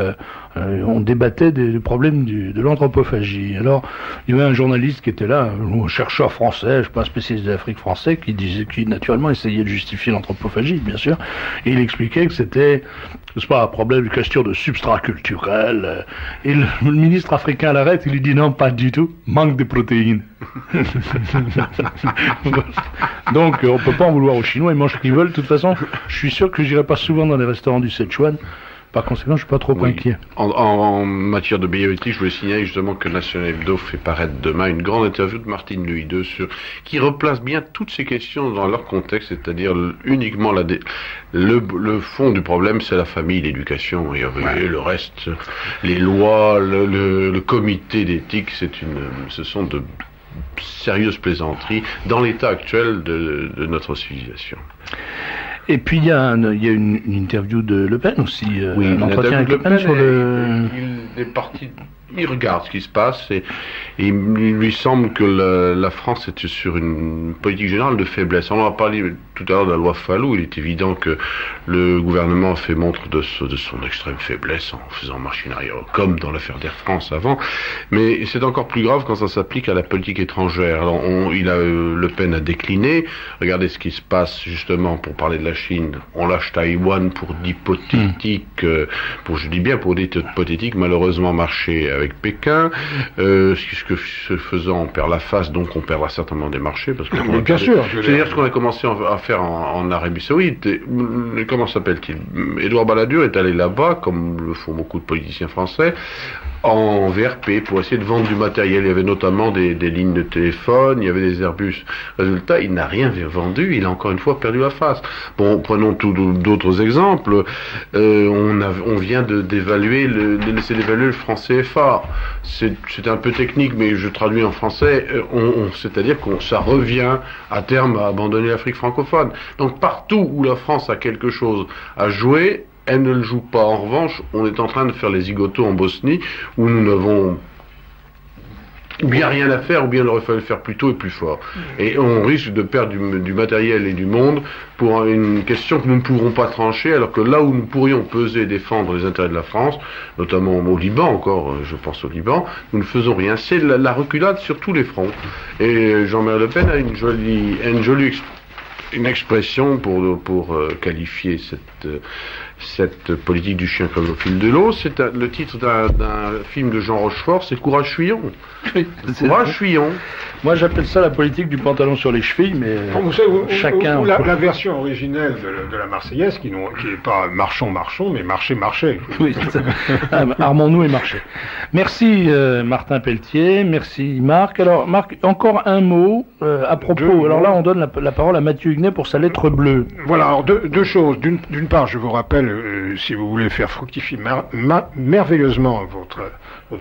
on débattait des problèmes de l'anthropophagie. Alors il y avait un journaliste qui était là, un chercheur français, je sais pas, spécialiste de l'Afrique français, qui naturellement essayait de justifier l'anthropophagie, bien sûr, et il expliquait que c'est pas un problème, une question de substrat culturel, et le ministre africain l'arrête, il lui dit non, pas du tout, manque de protéines. Donc on peut pas en vouloir aux Chinois, ils mangent ce qu'ils veulent. De toute façon, je suis sûr que j'irai pas souvent dans les restaurants du Sichuan. Par conséquent, je suis pas trop inquiet. En matière de bioéthique, je voulais signaler justement que National Hebdo fait paraître demain une grande interview de Martine Luydeux qui replace bien toutes ces questions dans leur contexte, c'est-à-dire uniquement le fond du problème, c'est la famille, l'éducation, et le reste, les lois, le comité d'éthique, ce sont de sérieuses plaisanteries dans l'état actuel de notre civilisation. Et puis il y a une interview de Le Pen aussi, un entretien avec Le Pen sur il est parti, il regarde ce qui se passe et il lui semble que la France est sur une politique générale de faiblesse. On en a parlé tout à l'heure de la loi Fallou. Il est évident que le gouvernement a fait montre de son extrême faiblesse en faisant machine arrière, comme dans l'affaire d'Air France avant. Mais c'est encore plus grave quand ça s'applique à la politique étrangère. Alors Le Pen a décliné. Regardez ce qui se passe justement pour parler de la Chine. On lâche Taïwan pour d'hypothétiques, je dis bien pour d'hypothétiques, malheureusement marché avec Pékin. Ce faisant, on perd la face, donc on perdra certainement des marchés. Parce que bien sûr. C'est-à-dire ce qu'on a commencé à faire en Arabie Saoudite. Comment s'appelle-t-il? Édouard Balladur est allé là-bas, comme le font beaucoup de politiciens français, en VRP pour essayer de vendre du matériel. Il y avait notamment des lignes de téléphone, il y avait des Airbus. Résultat, il n'a rien vendu, il a encore une fois perdu la face. Bon, prenons d'autres exemples. On vient d'évaluer de laisser d'évaluer le franc CFA. C'est un peu technique, mais je traduis en français. C'est-à-dire ça revient à terme à abandonner l'Afrique francophone. Donc partout où la France a quelque chose à jouer, elle ne le joue pas. En revanche, on est en train de faire les zigotos en Bosnie, où nous n'avons ou bien rien à faire, ou bien il aurait fallu le faire plus tôt et plus fort. Et on risque de perdre du matériel et du monde pour une question que nous ne pourrons pas trancher, alors que là où nous pourrions peser et défendre les intérêts de la France, notamment au Liban encore, je pense au Liban, nous ne faisons rien. C'est la reculade sur tous les fronts. Et Jean-Marie Le Pen a une jolie expression pour qualifier cette politique du chien comme au fil de l'eau. C'est le titre d'un film de Jean Rochefort, c'est Courage Fuyons. Courage Fuyons. Moi j'appelle ça la politique du pantalon sur les chevilles, mais vous savez, chacun... La version originelle de la Marseillaise, qui n'est pas marchons, mais marchez. Oui, armons-nous et marchez. Merci Martin Pelletier, merci Marc. Alors Marc, encore un mot à propos. Alors là on donne la parole à Mathieu Huguenet pour sa lettre bleue. Voilà, alors deux choses. D'une part, je vous rappelle, si vous voulez faire fructifier merveilleusement votre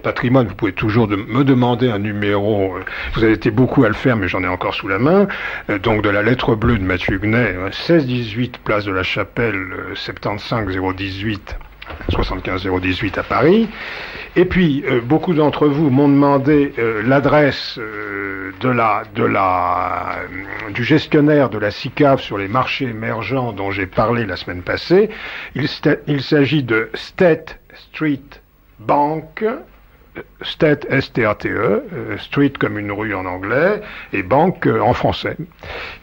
patrimoine, vous pouvez toujours me demander un numéro. Vous avez été beaucoup à le faire, mais j'en ai encore sous la main. Donc de la lettre bleue de Mathieu Huguenet, 16-18 place de la Chapelle, 75 018 75 018 à Paris. Et puis beaucoup d'entre vous m'ont demandé l'adresse du gestionnaire de la SICAV sur les marchés émergents dont j'ai parlé la semaine passée. Il s'agit de State Street Bank, State S-T-A-T-E, Street comme une rue en anglais, et Bank en français,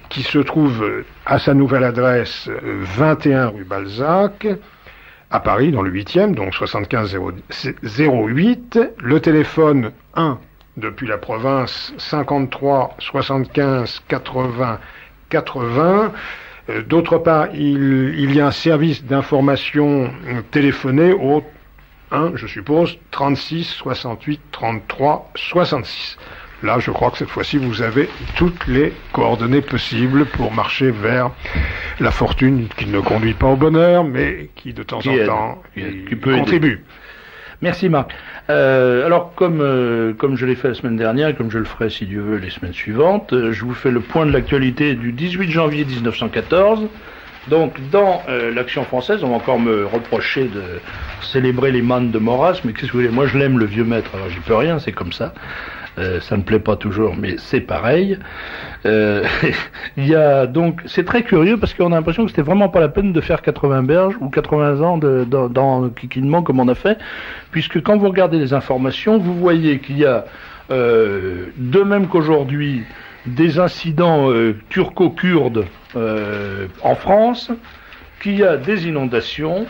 qui se trouve à sa nouvelle adresse 21 rue Balzac, à Paris, dans le 8e, donc 75 008, le téléphone 1 depuis la province 53 75 80 80. D'autre part, il y a un service d'information téléphoné au 1, je suppose, 36 68 33 66. Là, je crois que cette fois-ci, vous avez toutes les coordonnées possibles pour marcher vers la fortune qui ne conduit pas au bonheur, mais qui, de temps en temps, contribue. Aider. Merci Marc. Alors, comme je l'ai fait la semaine dernière, et comme je le ferai, si Dieu veut, les semaines suivantes, je vous fais le point de l'actualité du 18 janvier 1914. Donc, dans l'Action française, on va encore me reprocher de célébrer les mannes de Maurras, mais qu'est-ce que vous voulez, moi je l'aime, le vieux maître, alors j'y peux rien, c'est comme ça. Ça ne plaît pas toujours, mais c'est pareil. Il y a donc, c'est très curieux parce qu'on a l'impression que c'était vraiment pas la peine de faire 80 berges ou 80 ans dans Kikinement comme on a fait, puisque quand vous regardez les informations, vous voyez qu'il y a, de même qu'aujourd'hui, des incidents turco-kurdes en France, qu'il y a des inondations,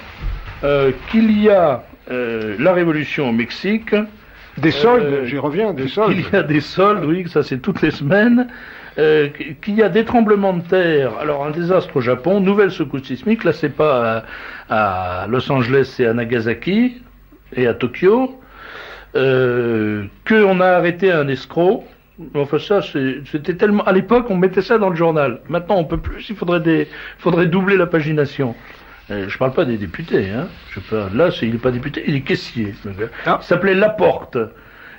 qu'il y a la révolution au Mexique. Des soldes, j'y reviens, des soldes. Il y a des soldes, oui, ça c'est toutes les semaines. Qu'il y a des tremblements de terre. Alors un désastre au Japon, nouvelle secousse sismique. Là c'est pas à Los Angeles, c'est à Nagasaki et à Tokyo. Qu'on a arrêté un escroc. Enfin ça, c'était tellement. À l'époque, on mettait ça dans le journal. Maintenant, on peut plus. Il faudrait doubler la pagination. Je parle pas des députés, hein. Là, il est pas député, il est caissier. Le gars. Il s'appelait Laporte.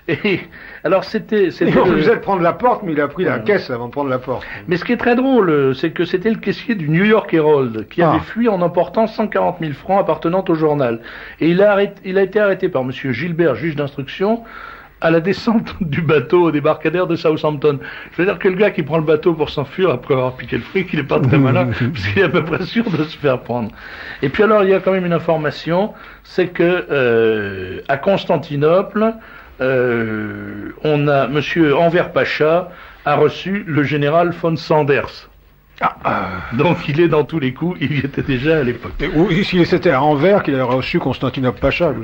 Et alors c'était. On faisait prendre la porte, mais il a pris la caisse avant de prendre la porte. Mais ce qui est très drôle, c'est que c'était le caissier du New York Herald qui avait fui en emportant 140 000 francs appartenant au journal. Et il a été arrêté par Monsieur Gilbert, juge d'instruction, à la descente du bateau au débarcadère de Southampton. Je veux dire que le gars qui prend le bateau pour s'enfuir après avoir piqué le fric, il est pas très malin, parce qu'il est à peu près sûr de se faire prendre. Et puis alors, il y a quand même une information, c'est que à Constantinople, Monsieur Enver Pacha a reçu le général von Sanders. Donc il est dans tous les coups, il y était déjà à l'époque. Ou si c'était à Anvers qu'il a reçu Constantinople Pacha.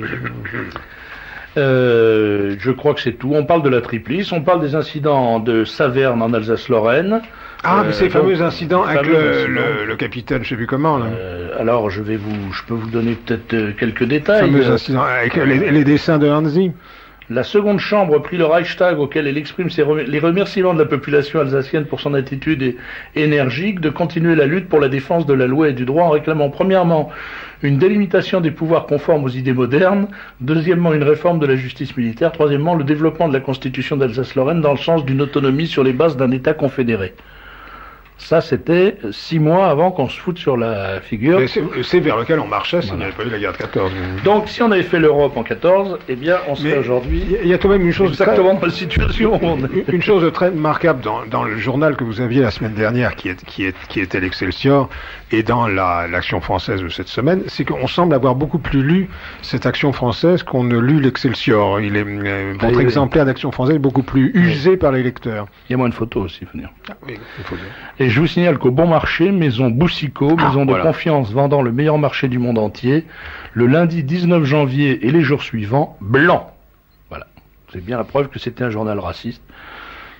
Je crois que c'est tout. On parle de la Triplice, on parle des incidents de Saverne en Alsace-Lorraine. Mais ces fameux incidents avec le capitaine, je sais plus comment. Là. Alors, je peux vous donner peut-être quelques détails. Fameux incidents avec les dessins de Hansi. La seconde chambre prit le Reichstag, auquel elle exprime les remerciements de la population alsacienne pour son attitude énergique de continuer la lutte pour la défense de la loi et du droit en réclamant premièrement une délimitation des pouvoirs conformes aux idées modernes, deuxièmement une réforme de la justice militaire, troisièmement le développement de la constitution d'Alsace-Lorraine dans le sens d'une autonomie sur les bases d'un État confédéré. Ça, c'était 6 mois avant qu'on se foute sur la figure. C'est vers lequel on marchait si on n'avait pas eu la guerre de 14. Donc, si on avait fait l'Europe en 14, eh bien, on serait aujourd'hui... Il y a quand même une chose... Exactement dans la situation où on est. Une chose très remarquable dans le journal que vous aviez la semaine dernière, qui était l'Excelsior, et dans l'Action française de cette semaine, c'est qu'on semble avoir beaucoup plus lu cette Action française qu'on ne lut l'Excelsior. Votre exemplaire d'Action française est beaucoup plus usé par les lecteurs. Il y a moins de photos aussi, il faut dire. Oui, il faut dire. Et je vous signale qu'au Bon Marché, maison Boussicot, maison de confiance vendant le meilleur marché du monde entier, le lundi 19 janvier et les jours suivants, blanc. Voilà. C'est bien la preuve que c'était un journal raciste.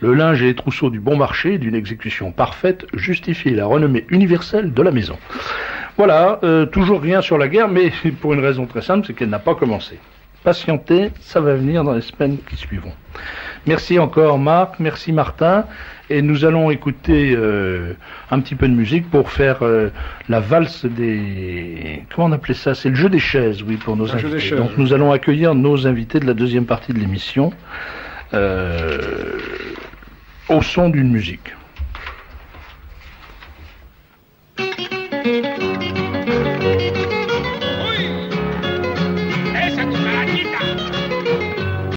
Le linge et les trousseaux du Bon Marché, d'une exécution parfaite, justifient la renommée universelle de la maison. Voilà, toujours rien sur la guerre, mais pour une raison très simple, c'est qu'elle n'a pas commencé. Patientez, ça va venir dans les semaines qui suivront. Merci encore Marc, merci Martin, et nous allons écouter un petit peu de musique pour faire la valse des... Comment on appelait ça? C'est le jeu des chaises, oui, pour nos invités. Donc nous allons accueillir nos invités de la deuxième partie de l'émission au son d'une musique.